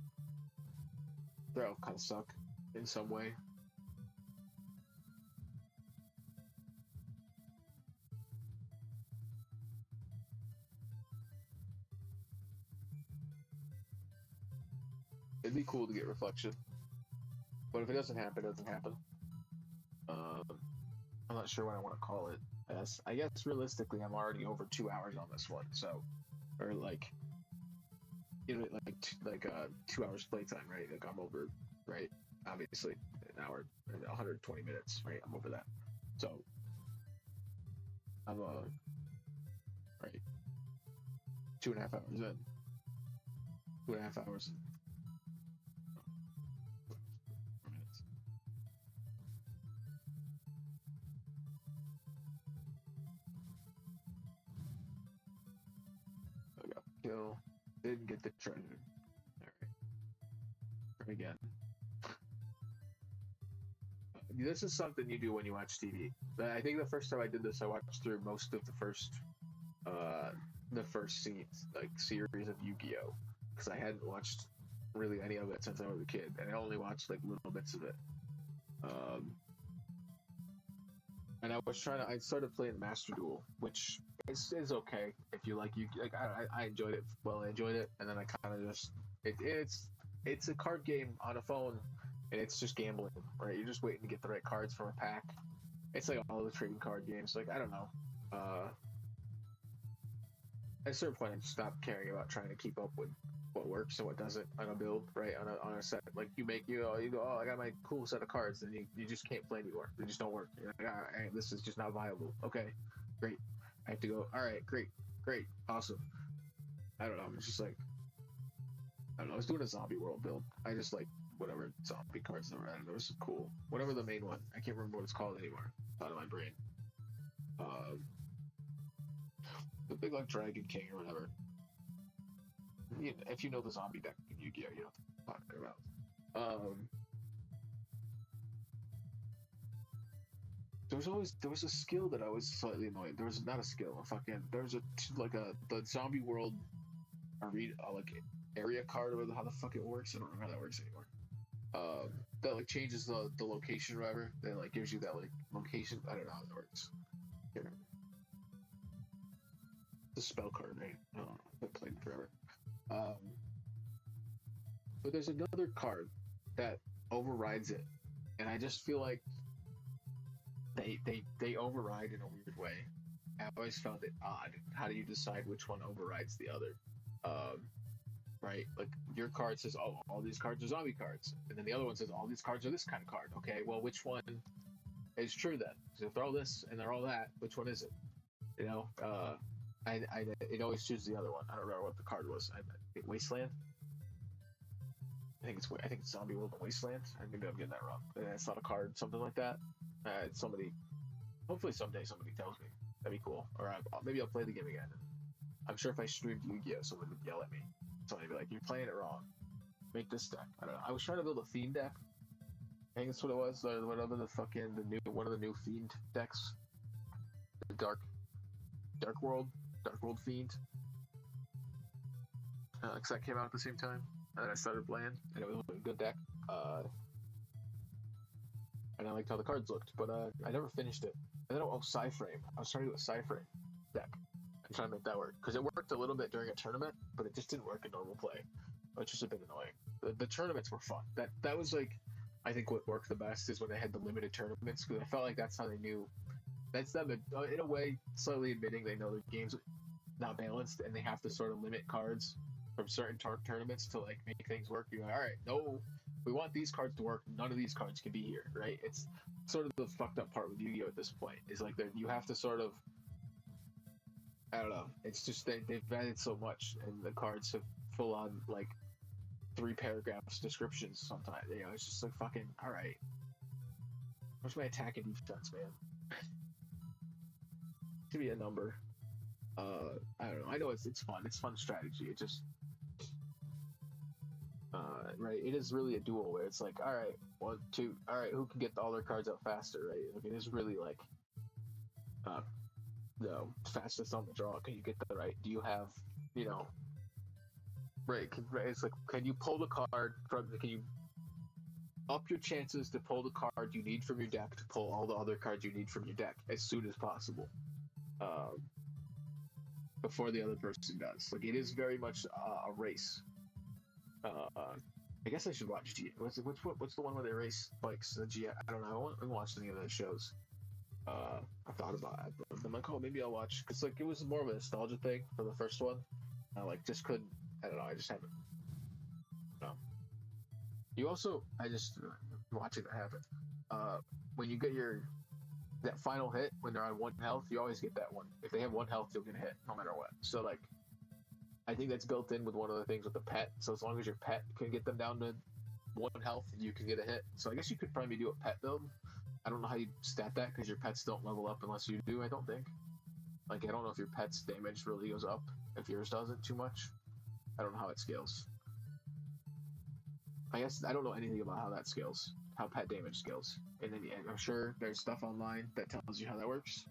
They all kind of suck in some way. It'd be cool to get reflection, but if it doesn't happen, it doesn't happen. I'm not sure what I want to call it. I guess realistically, I'm already over 2 hours on this one, so or like 2 hours playtime, right? Like I'm over, right? Obviously, an hour, 120 minutes, right? I'm over that, so I'm right 2.5 hours in, 2.5 hours in. Kill, didn't get the treasure. Alright. Try again. This is something you do when you watch TV. I think the first time I did this, I watched through most of the first series of Yu-Gi-Oh! Because I hadn't watched really any of it since I was a kid, and I only watched like little bits of it. And I started playing Master Duel, which is okay if you like. I enjoyed it. Well, I enjoyed it, and then I kind of just it's a card game on a phone, and it's just gambling, right? You're just waiting to get the right cards from a pack. It's like all the trading card games. Like I don't know. At a certain point, I just stopped caring about trying to keep up with what works and what doesn't on a build, right? On a set, like you go, oh, I got my cool set of cards, and you just can't play anymore. They just don't work. You're like, all right, this is just not viable. Okay, great. I have to go. All right, great, awesome. I don't know. It's just like I don't know. I was doing a zombie world build. I just like whatever zombie cards that were added. It was cool. Whatever the main one. I can't remember what it's called anymore. It's out of my brain. The big like Dragon King or whatever. If you know the zombie deck in Yu-Gi-Oh, you know what I'm talking about. There was a skill that I was slightly annoyed. There was not a skill. The zombie world arena area card or how the fuck it works. I don't remember how that works anymore. That like changes the location or whatever. That like gives you that like location. I don't know how that works. Can't remember. The spell card, right? I don't know. I've played it forever. But there's another card that overrides it, and I just feel like they override in a weird way. I always found it odd. How do you decide which one overrides the other? Right? Like your card says, "Oh, all these cards are zombie cards," and then the other one says, "All these cards are this kind of card." Okay, well, which one is true then? So if they're all this and they're all that, which one is it? You know, it always chooses the other one. I don't remember what the card was. Wasteland. I think it's Zombie World and Wasteland. Maybe I'm getting that wrong. It's not a card, something like that. Hopefully someday somebody tells me. That'd be cool. Or maybe I'll play the game again. I'm sure if I streamed Yu-Gi-Oh, someone would yell at me. somebody be like, you're playing it wrong. Make this deck. I don't know. I was trying to build a Fiend deck. I think that's what it was. Or whatever one of the new Fiend decks. The Dark World Fiend. Because that came out at the same time. And then I started playing, and it was a good deck. And I liked how the cards looked, but I never finished it. And then Psyframe. I was trying to do a Psyframe deck. I'm trying to make that work because it worked a little bit during a tournament, but it just didn't work in normal play, which is a bit annoying. The tournaments were fun. That was like, I think what worked the best is when they had the limited tournaments, because I felt like that's how they knew. That's them in a way slightly admitting they know the game's not balanced and they have to sort of limit cards from certain tournaments to like make things work. You're like, all right, no, we want these cards to work. None of these cards can be here, right? It's sort of the fucked up part with Yu-Gi-Oh at this point. Is like you have to sort of, I don't know. It's just they've added so much, and the cards have full on like 3 paragraphs descriptions sometimes. You know, it's just like fucking all right. What's my attack and defense, man? Give me a number. I don't know. I know it's fun. It's fun strategy. It just right. It is really a duel where it's like, all right, 1, 2, all right, who can get all their cards out faster, right? Like it is really like, the fastest on the draw. Can you get that right? Do you have, right? It's like, can you pull the card from? Can you up your chances to pull the card you need from your deck to pull all the other cards you need from your deck as soon as possible, before the other person does. Like it is very much a race. I guess I should watch G. What's the one where they race bikes? I don't know. I haven't watched any of those shows. I thought about it, but I'm like, oh, maybe I'll watch. Cause like it was more of a nostalgia thing for the first one. I like just couldn't. I don't know. I just haven't. No. You also, I just watching that happen. When you get that final hit when they're on 1 health, you always get that one. If they have 1 health, you'll get a hit no matter what. So like, I think that's built in with one of the things with the pet. So as long as your pet can get them down to 1 health, you can get a hit. So I guess you could probably do a pet build. I don't know how you stat that because your pets don't level up unless you do. I don't think. Like I don't know if your pet's damage really goes up if yours doesn't too much. I don't know how it scales. I guess I don't know anything about how that scales, how pet damage scales. And then I'm sure there's stuff online that tells you how that works.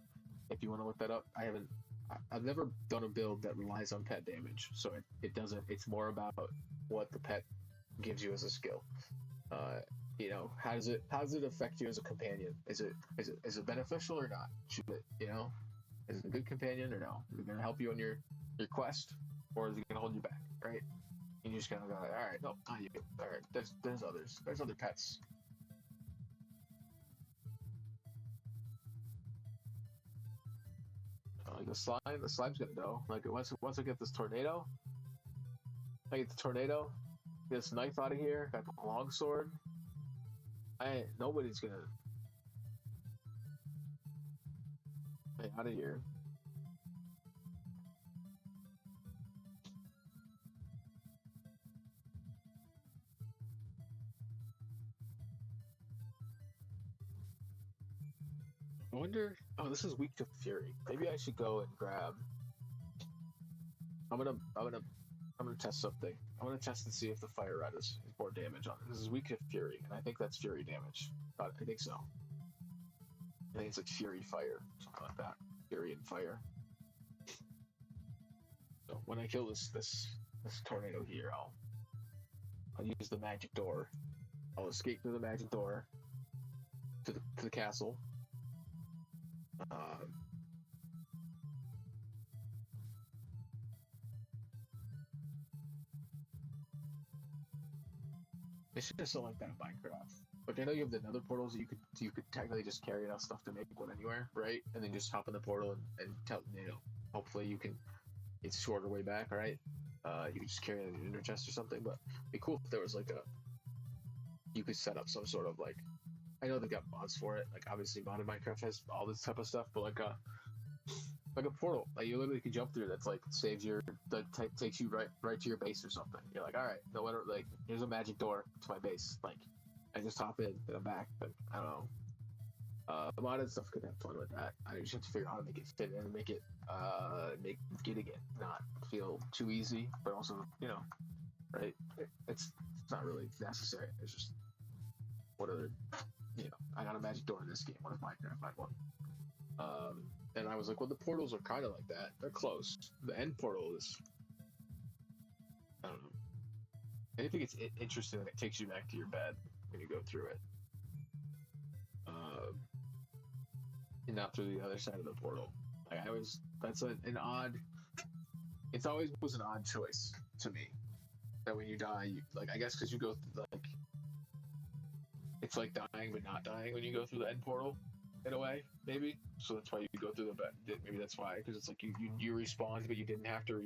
If you want to look that up, I've never done a build that relies on pet damage, so it doesn't. It's more about what the pet gives you as a skill. How does it affect you as a companion? Is it beneficial or not? Should it, is it a good companion or no? Is it gonna help you on your quest, or is it gonna hold you back? Right? And you just kind of go, all right, no, not you. All right, there's others. There's other pets. Like the slime's gonna go. Like once I get this tornado, get this knife out of here. Got the long sword. Nobody's gonna get out of here. I wonder. Oh, this is weak to fury. Maybe I should go and grab. I'm gonna test something. I'm gonna test and see if the fire red is more damage on it. This is weak to fury, and I think that's fury damage. I think so. I think it's like fury fire, something like that. Fury and fire. So when I kill this tornado here, I'll use the magic door. I'll escape through the magic door to the castle. It's just so like that in Minecraft. Like I know you have the nether portals that you could technically just carry enough stuff to make one anywhere, right? And then just hop in the portal and tell hopefully it's a shorter way back, right? You could just carry it in an inner chest or something, but it'd be cool if there was like you could set up some sort of like, I know they've got mods for it. Like obviously modded Minecraft has all this type of stuff, but like a portal, like you literally can jump through. That's like saves takes you right to your base or something. You're like, all right, no matter, like here's a magic door to my base. Like I just hop in and I'm back. But I don't know. Modded stuff could have fun with that. I just have to figure out how to make it fit and make it make getting it not feel too easy, but also right? It's not really necessary. It's just what other I got a magic door in this game. What if Minecraft had one? And I was like, well, the portals are kind of like that. They're close. The end portal is, I don't know. I think it's interesting that it takes you back to your bed when you go through it. And not through the other side of the portal. That's an odd, it's always was an odd choice to me. That when you die, I guess because you go through, it's like dying but not dying when you go through the end portal, in a way, maybe. So that's why you go through the bed. Maybe that's why, because it's like you respawned, but you didn't have to,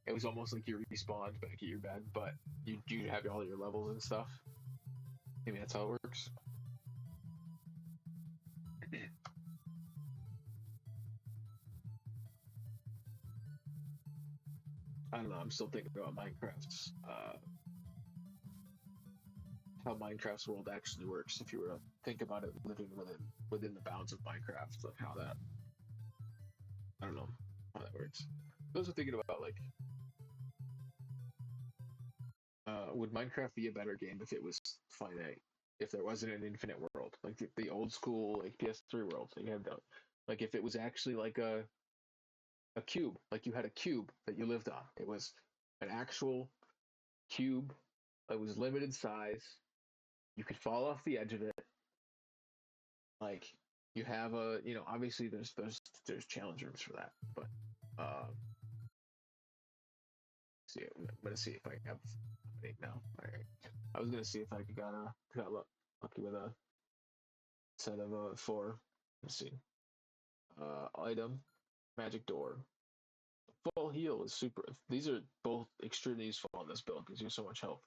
it was almost like you respawned back at your bed, but you have all your levels and stuff. Maybe that's how it works. I don't know. I'm still thinking about Minecraft's how Minecraft's world actually works. If you were to think about it living within the bounds of Minecraft, like how that, I don't know how that works. Those are thinking about would Minecraft be a better game if it was finite? If there wasn't an infinite world, like the old school PS3 world, so you had like if it was actually like a cube, like you had a cube that you lived on. It was an actual cube. It was limited size. You could fall off the edge of it. Like you have obviously there's challenge rooms for that, but see, I'm gonna see if I can have 8 now. All right, I was gonna see if I got lucky with a set of 4. Let's see. Item, magic door. Full heal is super. These are both extremely useful on this build because you have so much health.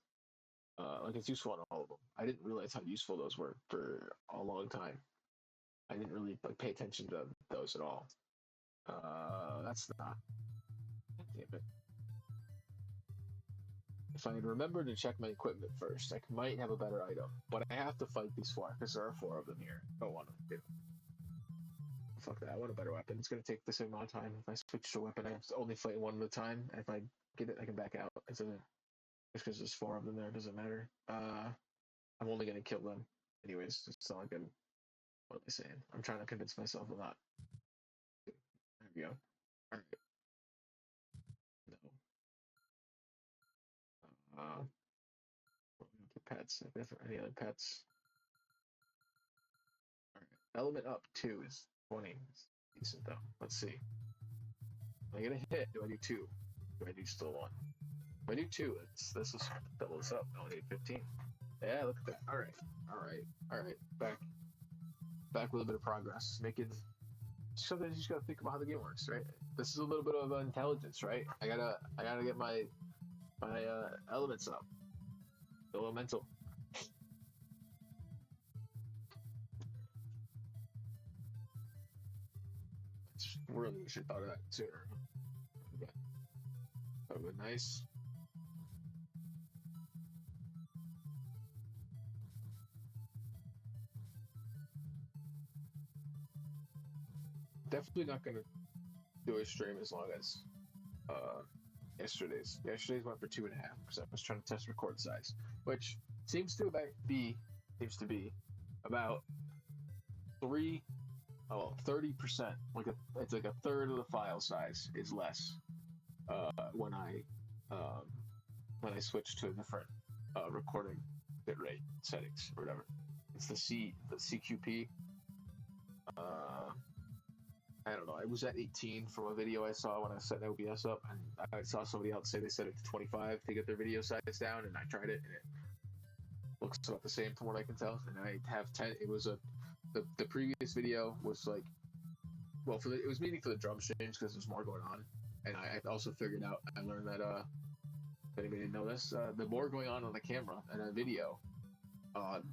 It's useful on all of them. I didn't realize how useful those were for a long time. I didn't really pay attention to those at all. That's not. Damn it. If I had remembered to check my equipment first, I might have a better item. But I have to fight these 4 because there are 4 of them here. I don't want to do. Fuck that. I want a better weapon. It's going to take the same amount of time. If I switch to a weapon, I have to only fight one at a time. And if I get it, I can back out. Just because there's 4 of them there, it doesn't matter. I'm only going to kill them. Anyways, it's not like I'm. What am I saying? I'm trying to convince myself of that. There we go. Alright. No. For pets. If there any other pets. Alright. Element up 2 is 20. It's decent though. Let's see. Am I gonna hit? Do I do 2? Do I do still 1? If I do 2, this is double this up. I only need 15. Yeah, look at that. Alright. Back with a bit of progress. Sometimes you just gotta think about how the game works, right? This is a little bit of intelligence, right? I gotta get my elements up. Elemental. Really should have thought of that sooner. That would be nice. Definitely not gonna do a stream as long as yesterday's. Yesterday's went for 2.5 because I was trying to test record size, which seems to be about 30%. It's like a third of the file size is less when I switch to a different recording bitrate settings or whatever. It's the CQP. I don't know. I was at 18 from a video I saw when I set OBS up, and I saw somebody else say they set it to 25 to get their video size down, and I tried it, and it looks about the same from what I can tell. And I have 10. It was the previous video was it was meaning for the drum strings because there's more going on, and I also figured out. I learned that if anybody didn't know this, the more going on the camera and a video,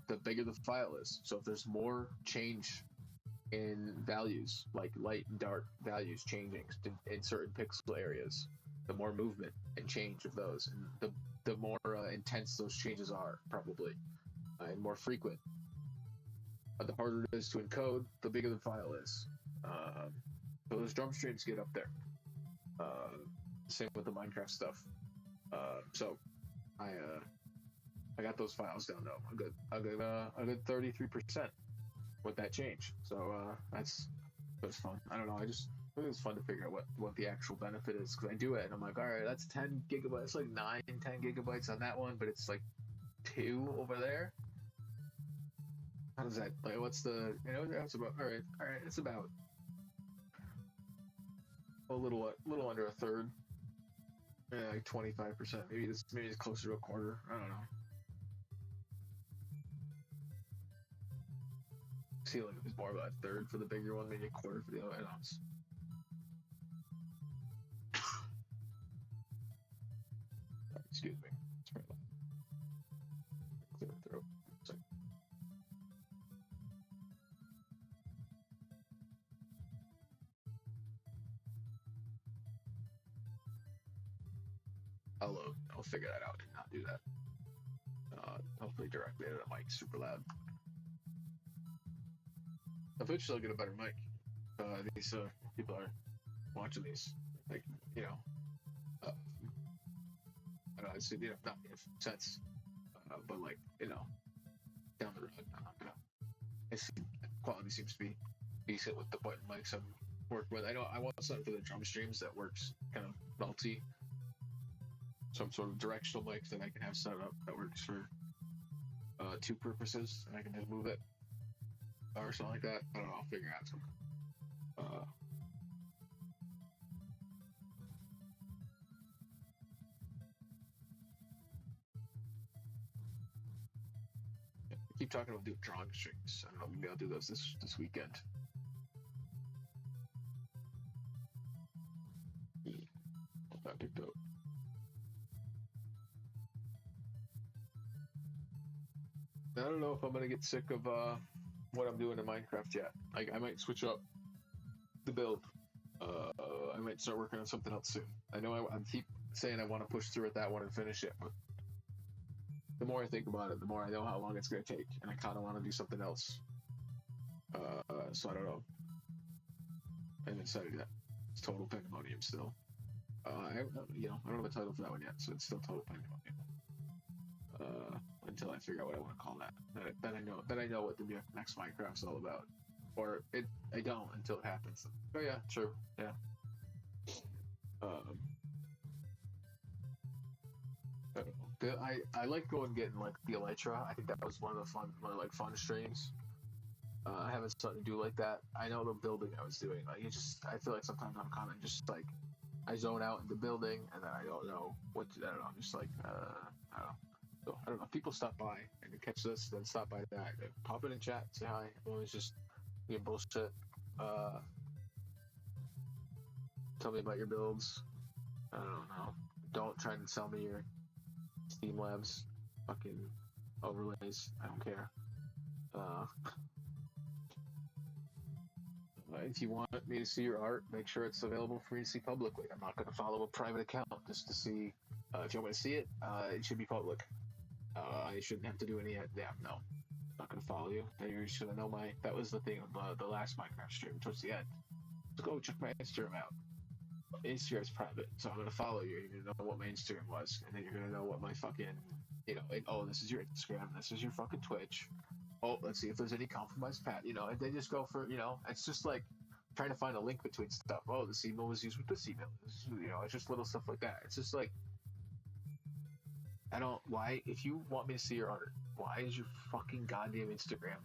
the bigger the file is. So if there's more change in values, like light and dark values changing in certain pixel areas, the more movement and change of those, and the more intense those changes are, probably, and more frequent. The harder it is to encode, the bigger the file is. So those drum streams get up there. Same with the Minecraft stuff. So I got those files down though. A good 33% with that change. So that's fun. I don't know. I think it's fun to figure out what the actual benefit is, because I do it and I'm like, all right, that's 10 gigabytes. It's like 10 gigabytes on that one, but it's like 2 over there. How does that, like, what's the, that's about, all right, it's about a little under a third. Yeah, like 25%. Maybe it's closer to a quarter. I don't know. See, like, it's more about a third for the bigger one, maybe a quarter for the other items. Excuse me. It's very loud. Clear my throat. Sorry. I'll figure that out and not do that. Hopefully directly into the mic, super loud. Eventually I'll get a better mic. These people are watching these, like, I don't know, it's, not in sense, but like, down the road, quality seems to be decent with the button mics I'm working with. I want something for the drum streams that works kind of multi, some sort of directional mic that I can have set up that works for 2 purposes, and I can just move it or something like that. I don't know. I'll figure out something. I keep talking about doing drawing strings. I don't know. Maybe I'll do those this weekend. That picked up. I don't know if I'm gonna get sick of what I'm doing in Minecraft yet. I might switch up the build. I might start working on something else soon. I know I keep saying I want to push through at that one and finish it, but the more I think about it, the more I know how long it's going to take, and I kind of want to do something else. So I don't know. I haven't decided yet. It's Total Pandemonium still. I don't have a title for that one yet, so it's still Total Pandemonium. Until I figure out what I want to call that. Then I know what the next Minecraft's all about. Or I don't until it happens. Oh yeah, true. Yeah. I like going getting like the Elytra. I think that was one of the fun streams. Having something to do like that. I know the building I was doing. Like I feel like sometimes I'm kind of just like I zone out in the building and then I don't know what to. I don't know. Just like I don't know. So I don't know. If people stop by and they catch this, then stop by that. Pop it in chat, say hi. Always just being bullshit. Tell me about your builds. I don't know. Don't try to sell me your Steam Labs fucking overlays. I don't care. If you want me to see your art, make sure it's available for me to see publicly. I'm not going to follow a private account just to see. If you want me to see it, it should be public. I shouldn't have to do any. Yeah, no. I'm not going to follow you. You should know my. That was the thing of the last Minecraft stream towards the end. So go check my Instagram out. Instagram's private, so I'm going to follow you. You're going to know what my Instagram was, and then you're going to know what my fucking. This is your Instagram. This is your fucking Twitch. Oh, let's see if there's any compromised path, and they just go for, it's just like trying to find a link between stuff. Oh, this email was used with this email. It's just little stuff like that. It's just like, why, if you want me to see your art, why is your fucking goddamn Instagram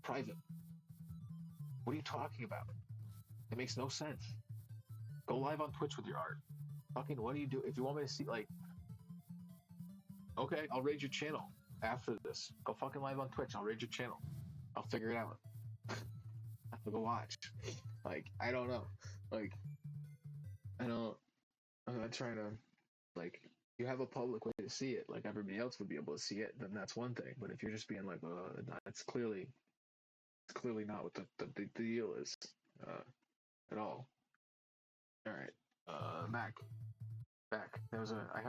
private? What are you talking about? It makes no sense. Go live on Twitch with your art. Fucking, what do you do? If you want me to see, like, okay, I'll raid your channel. After this, go fucking live on Twitch. I'll raid your channel. I'll figure it out. I'll go watch. Like, I don't know. Like, I'm not trying to, like, you have a public way to see it, like everybody else would be able to see it, then that's one thing. But if you're just being like, it's clearly not what the deal is at all. All right, Mac. back. There was I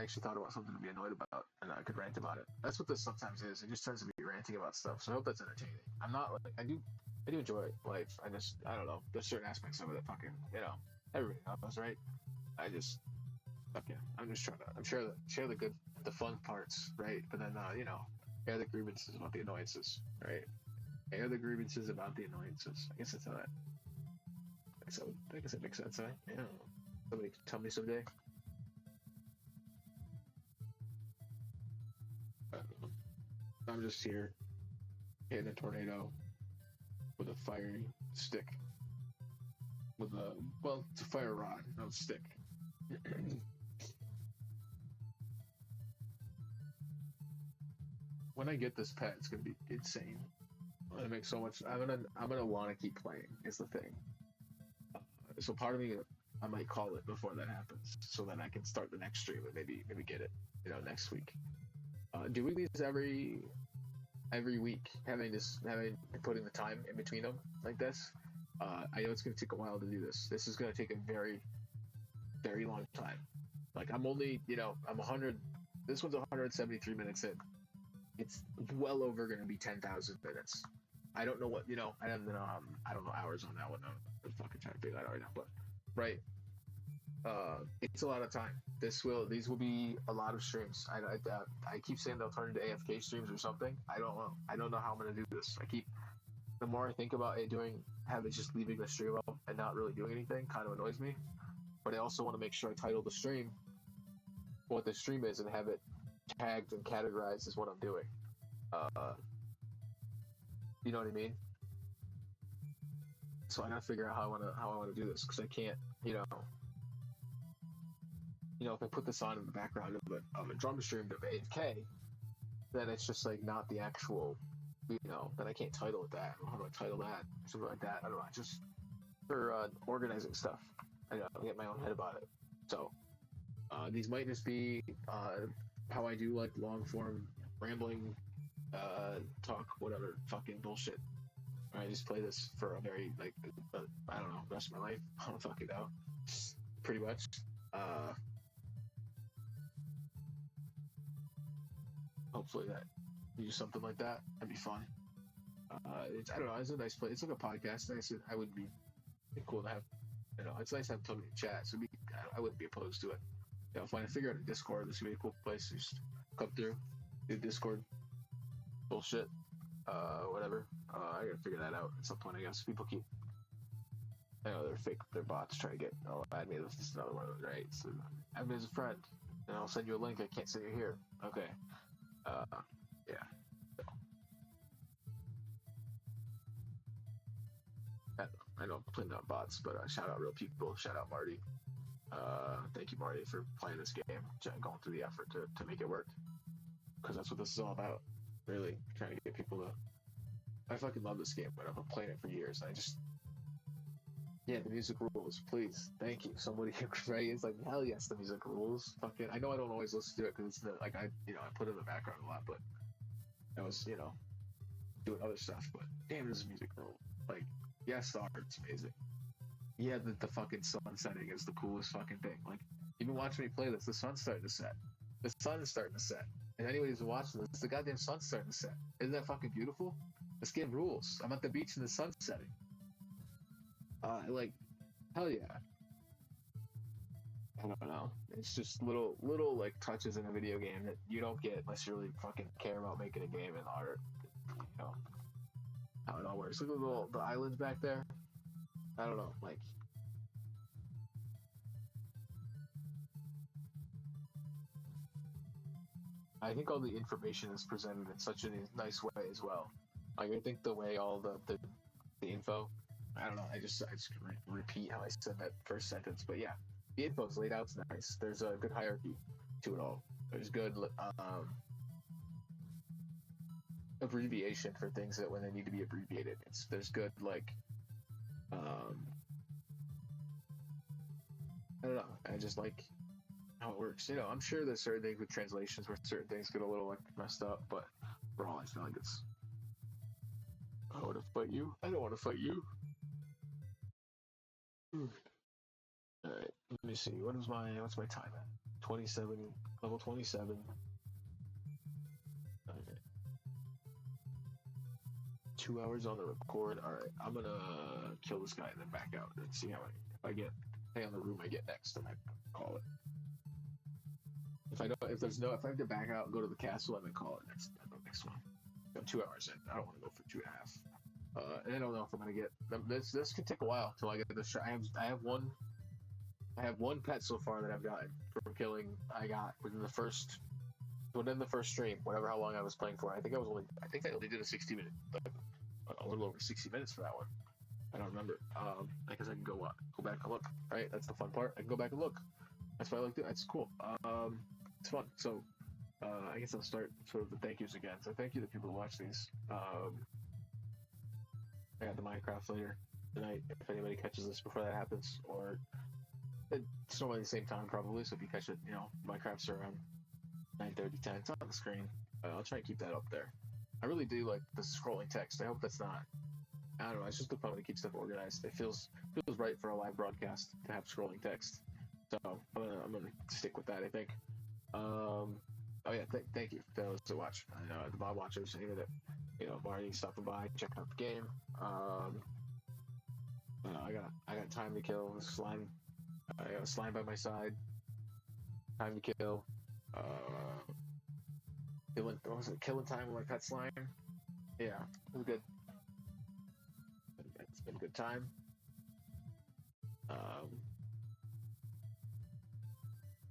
actually thought about something to be annoyed about, and I could rant about it. That's what this sometimes is. It just turns to be ranting about stuff. So I hope that's entertaining. I'm not like I do enjoy life. I don't know. There's certain aspects of it that fucking everybody knows, right? I just fucking I'm just trying to share the good the fun parts, right? But then air the grievances about the annoyances, right? Air the grievances about the annoyances. I guess that's how that. I guess it makes sense, right? Yeah. Somebody tell me someday. I'm just here hitting a tornado with a fiery stick. With it's a fire rod, not a stick. When I get this pet, it's gonna be insane. I'm gonna make so much. I'm gonna want to keep playing. Is the thing. So part of me, I might call it before that happens, so that I can start the next stream and maybe get it, next week. Doing these every week, having putting the time in between them like this. I know it's gonna take a while to do this. This is gonna take a very, very long time. Like I'm only, I'm 100. This one's 173 minutes in. It's well over gonna be 10,000 minutes. I don't know what I don't know hours on that one. I'm fucking trying to figure that out right now, but right. It's a lot of time. These will be a lot of streams. I keep saying they'll turn into AFK streams or something. I don't know. I don't know how I'm gonna do this. The more I think about it just leaving the stream up and not really doing anything kind of annoys me. But I also want to make sure I title the stream what the stream is and have it tagged and categorized as what I'm doing. You know what I mean? So I gotta figure out how I wanna do this, because I can't, if I put this on in the background of a drum stream of AFK, then it's just like not the actual, then I can't title it that. How do I title that? Something like that. I don't know. Just for organizing stuff. I get my own head about it. So these might just be how I do like long form rambling talk, whatever fucking bullshit. I just play this for a very I don't know, rest of my life. I don't fucking know. Pretty much. Hopefully that you do something like that. That'd be fun. I don't know. It's a nice place. It's like a podcast. I would be cool to have. It's nice to have somebody to chat. So I wouldn't be opposed to it. If I figure out a Discord, this would be a cool place to just come through, do Discord bullshit, whatever. I gotta figure that out at some point. I guess people keep. I know they're fake. They're bots trying to get. Oh, add me. This is another one of those, right? So add me as a friend, and I'll send you a link. I can't send you here. Okay. Yeah. I know I'm playing out bots, but shout out real people. Shout out Marty. Thank you, Marty, for playing this game, going through the effort to make it work. Because that's what this is all about. Really trying to get people to. I fucking love this game, but I've been playing it for years. The music rules, please. Thank you. Somebody right? It's like, hell yes, the music rules. Fucking, I know I don't always listen to it because it's I put it in the background a lot, but I was doing other stuff. But damn, this music rule. Like, yes, the art's amazing. Yeah, the fucking sun setting is the coolest fucking thing. Like, you've been watching me play this. The sun's starting to set. The sun is starting to set. And anybody who's watching this, the goddamn sun's starting to set. Isn't that fucking beautiful? This game rules. I'm at the beach and the sun's setting. Hell yeah. I don't know. It's just little like touches in a video game that you don't get unless you really fucking care about making a game and art. How it all works. Look at the islands back there. I don't know. I think all the information is presented in such a nice way as well. I think the way all the info. I don't know. I just repeat how I said that first sentence, but yeah, the info's laid out's nice. There's a good hierarchy to it all. There's good abbreviation for things that when they need to be abbreviated. There's good I don't know. I just like how it works. I'm sure there's certain things with translations where certain things get a little messed up, but overall, I feel like it's. I want to fight you. I don't want to fight you. All right, let me see. What's my time at? 27, level 27. Okay. 2 hours on the record. All right, I'm gonna kill this guy and then back out and see how if I get stay on the room I get next, then I call it. If I have to back out and go to the castle, I'm gonna call it next one. I'm 2 hours in. I don't want to go for 2.5. And I don't know if I'm gonna get this could take a while till I get the shot. I have one pet so far that I've gotten from killing. I got within the first stream, whatever how long I was playing for. I think I only did a 60-minute, a little over 60 minutes for that one. I don't remember. Because I can go back and look. Right, that's the fun part. I can go back and look. That's why I like to. That's cool. It's fun. So, I guess I'll start sort of the thank yous again. So thank you to people who watch these. I got the Minecraft later tonight. If anybody catches this before that happens, or it's normally the same time probably. So if you catch it, Minecraft's around 9:30, 10. It's on the screen. I'll try and keep that up there. I really do like the scrolling text. I hope that's not. I don't know. It's just fun to keep stuff organized. It feels right for a live broadcast to have scrolling text. So I'm gonna stick with that. I think. Oh yeah, thank you to those that watch. The Bob watchers, any that already stopping by, checking out the game. I got time to kill. Slime. I got a slime by my side. Time to kill. Killing time with my pet slime? Yeah, it was good. It's been a good time.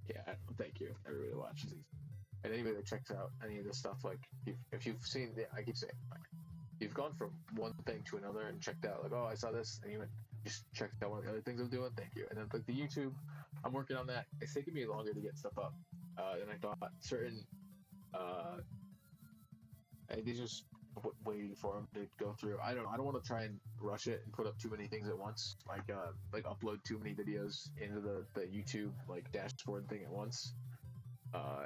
Yeah, thank you. Everybody that watches these. And anybody that checks out any of this stuff, like, if you've seen, I keep saying, like, you've gone from one thing to another and checked out, like, oh, I saw this, and you just checked out one of the other things I'm doing, thank you. And then, like, the YouTube, I'm working on that. It's taking me longer to get stuff up than I thought. Certain, I just waiting for them to go through. I don't want to try and rush it and put up too many things at once, like upload too many videos into the YouTube, like, dashboard thing at once.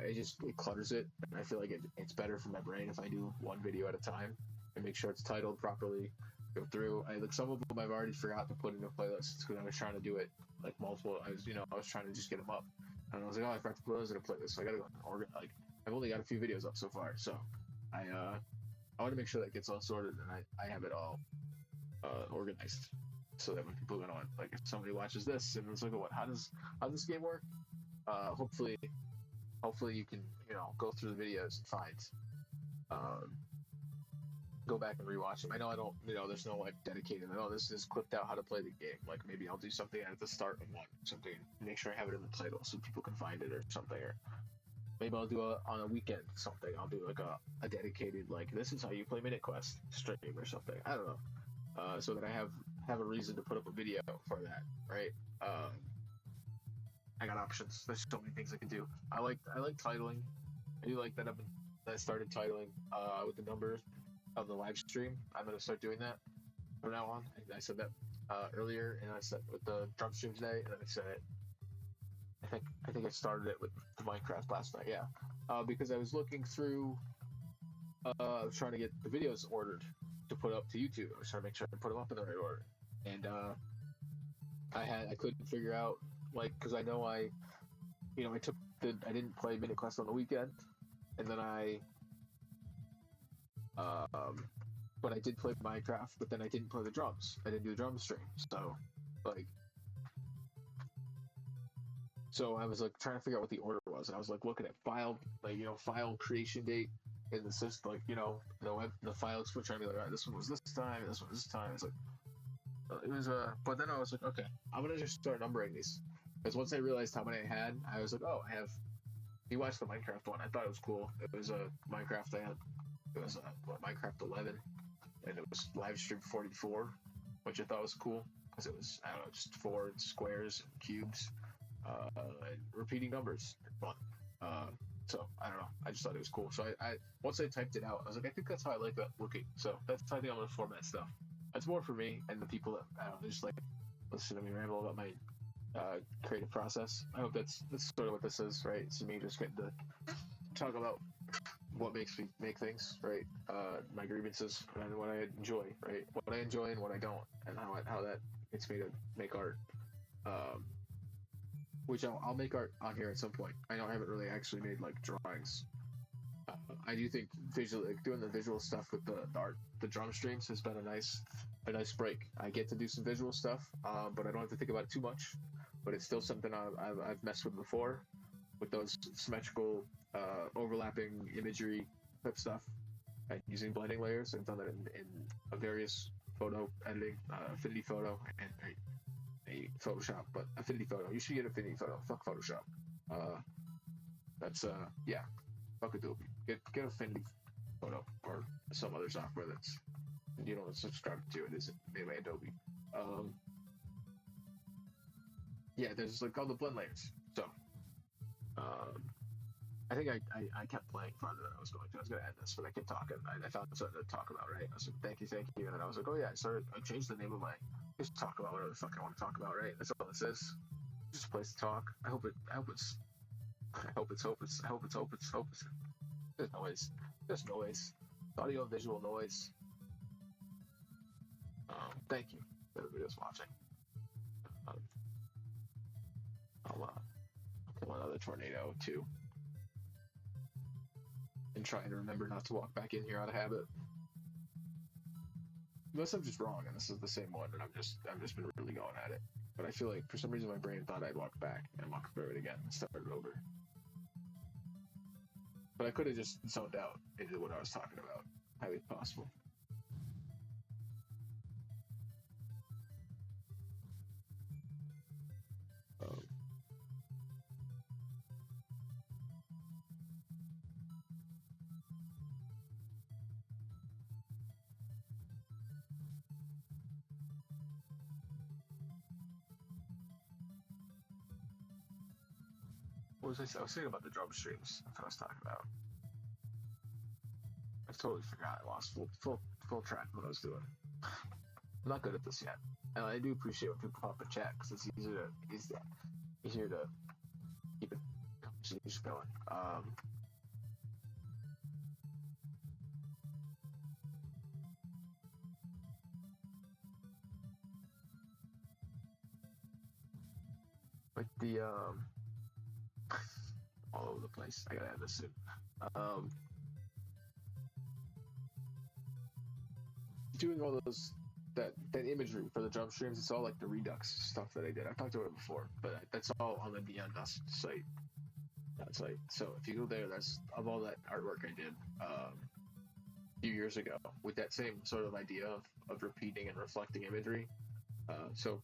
It clutters it, and I feel like it's better for my brain if I do one video at a time and make sure it's titled properly, go through. Some of them I've already forgot to put into playlists because I was trying to do it like multiple. I was trying to just get them up, and I was like, oh, I forgot to put those in a playlist, so I gotta go organize. I've only got a few videos up so far, so I want to make sure that gets all sorted and I have it all organized, so that when people go on, like, if somebody watches this and it's like, what? How does this game work? Hopefully you can, go through the videos and find, go back and rewatch them. I know I don't, there's no, like, dedicated, this is clipped out how to play the game. Like, maybe I'll do something at the start of one, something, make sure I have it in the title so people can find it or something, or maybe I'll do on a weekend something. I'll do, like, a dedicated, like, this is how you play MinuteQuest stream or something. I don't know. So that I have a reason to put up a video for that, right? I got options. There's so many things I can do. I like titling. I do like that I started titling with the numbers of the live stream. I'm gonna start doing that from now on. I said that earlier, and I said with the drum stream today, and then I said it. I think I started it with the Minecraft last night. Yeah, because I was looking through. I was trying to get the videos ordered to put up to YouTube. I was trying to make sure I put them up in the right order, and I couldn't figure out, like, because I know I didn't play MinuteQuest on the weekend, and then but I did play Minecraft, but then I didn't play the drums. I didn't do the drum stream, so I was, like, trying to figure out what the order was, and I was, like, looking at file creation date in the system, like, the file export, trying to be like, all right, this one was this time, this one was this time. It's like, but then I was like, okay, I'm gonna just start numbering these. Because once I realized how many I had, I was like, oh, I have. You watched the Minecraft one. I thought it was cool. It was a Minecraft. It was Minecraft 11, and it was live stream 44, which I thought was cool because it was, I don't know, just 4 squares and cubes, and repeating numbers. Fun. So I don't know. I just thought it was cool. So I once I typed it out, I was like, I think that's how I like that looking. So that's how I think I'm gonna format stuff. That's more for me and the people that I don't know, just like listen to me ramble about my creative process. I hope that's sort of what this is, right? It's me just getting to talk about what makes me make things, right? My grievances and what I enjoy, right? What I enjoy and what I don't, and how that makes me to make art. which I'll make art on here at some point. I know I haven't really actually made like drawings. I do think visually, like doing the visual stuff with the art, the drum streams has been a nice break. I get to do some visual stuff, but I don't have to think about it too much. But it's still something I've messed with before, with those symmetrical, overlapping imagery type stuff, and using blending layers. I've done that in various photo editing, Affinity Photo, and a Photoshop. But Affinity Photo, you should get Affinity Photo. Fuck Photoshop. Uh, that's yeah, fuck Adobe. Get Affinity Photo or some other software that's you don't subscribe to. It isn't made by Adobe. Um, yeah, there's like all the blend layers. So um, I think I kept playing farther than I was going to. I was going to end this, but I kept talking. I found something to talk about, right? I was like, thank you. And then I was like, oh yeah, I changed the name of my. Just talk about whatever the fuck I want to talk about, right? That's all this is. Just a place to talk. I hope it's. There's noise. There's noise. Audio and visual noise. Thank you, everybody that's watching. Um, I'll kill another tornado too, and try to remember not to walk back in here out of habit. Unless I'm just wrong, and this is the same one, and I've just been really going at it. But I feel like for some reason my brain thought I'd walk back and walk through it again and start it over. But I could have just zoned out into what I was talking about. Highly possible. Um, what was I saying? I was saying about the drum streams. That's what I was talking about. I totally forgot. I lost full track of what I was doing. I'm not good at this yet, and I do appreciate when people pop a chat because it's easier to keep it conversation going. Like the all over the place. I gotta add this soon. Um, Doing all those that imagery for the drum streams, it's all like the Redux stuff that I did. I've talked about it before, but that's all on the Beyond Dust site. That site. So if you go there, that's of all that artwork I did a few years ago with that same sort of idea of repeating and reflecting imagery. So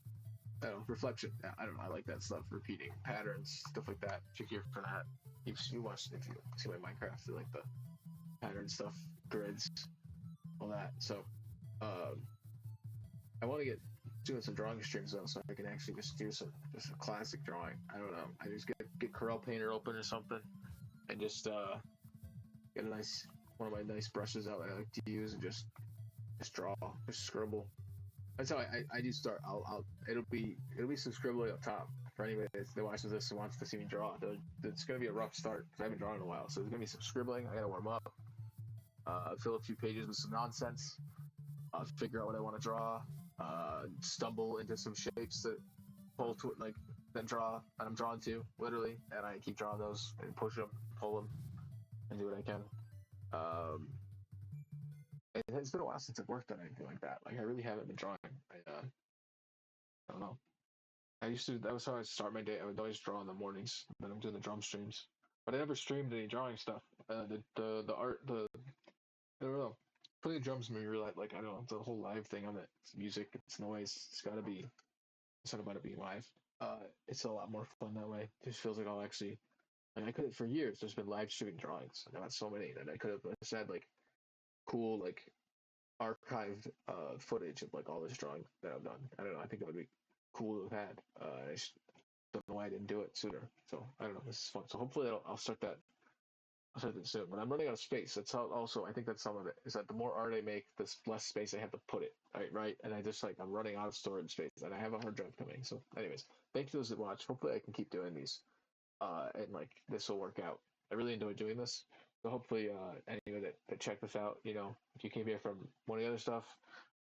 I don't know, reflection. I don't know. I like that stuff. Repeating patterns, stuff like that. Check here for that. You watch if you see my Minecraft, like the pattern stuff, grids, all that. So I want to get doing some drawing streams though, so I can actually just do just a classic drawing. I don't know. I just get Corel Painter open or something, and just get a nice one of my nice brushes out that I like to use and just draw, just scribble. That's how I do start. It'll be some scribbling up top for anybody that watches this and wants to see me draw. It's gonna be a rough start because I haven't drawn in a while, so there's gonna be some scribbling. I gotta warm up, fill a few pages with some nonsense, figure out what I want to draw, stumble into some shapes that pull to it, like then draw, and I'm drawn to literally, and I keep drawing those and push them, pull them, and do what I can. Um, it's been a while since I've worked on anything like that. Like I really haven't been drawing. I don't know. That was how I start my day. I would always draw in the mornings. Then I'm doing the drum streams, but I never streamed any drawing stuff. The art, I don't know. Playing drums made me realize, like, I don't know, the whole live thing on it. It's music, it's noise. It's not about it being live. It's a lot more fun that way. It just feels like I'll actually, like, I could have, for years, there's been live streaming drawings. I got so many that I could have just had, like, cool, like, archived footage of, like, all this drawing that I've done. I don't know. I think that would be cool to have had. I just don't know why I didn't do it sooner. So, I don't know. This is fun. So, hopefully, I'll start that something soon. But I'm running out of space. That's how, also I think that's some of it. Is that the more art I make, the less space I have to put it. Right. And I just I'm running out of storage space, and I have a hard drive coming. So, anyways, thank you to those that watch. Hopefully, I can keep doing these. And like this will work out. I really enjoy doing this. So hopefully, anybody that check this out, if you came here from one of the other stuff,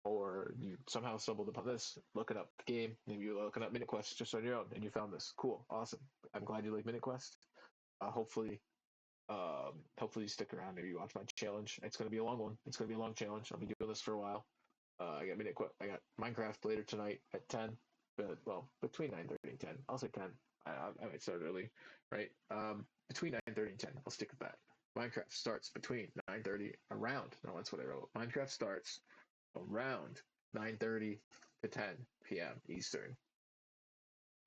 or you somehow stumbled upon this, looking up the game, maybe you're looking up MinuteQuest just on your own, and you found this. Cool, awesome. I'm glad you like MinuteQuest. Hopefully you stick around. Maybe you watch my challenge. It's gonna be a long one. It's gonna be a long challenge. I'll be doing this for a while. I got Minecraft later tonight at 10. But well, between 9:30 and 10. I'll say 10. I might start early, right? Between 9:30 and 10. I'll stick with that. Minecraft starts between 9:30 around. No, that's what I wrote. Minecraft starts around 9:30 to 10 p.m. Eastern.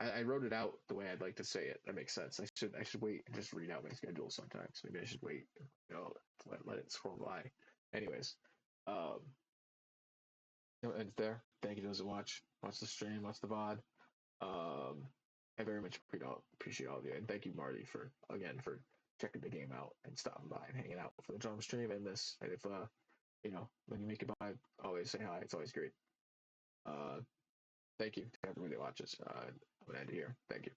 I wrote it out the way I'd like to say it. That makes sense. I should wait and just read out my schedule sometimes. Maybe I should wait. Let it scroll by. Anyways, um, it's there. Thank you to those who watch the stream, watch the VOD. I very much appreciate all of you, and thank you, Marty, for checking the game out and stopping by and hanging out for the drama stream and this. And if when you make it by, always say hi. It's always great. Uh, Thank you to everybody that watches. I'm gonna end it here. Thank you.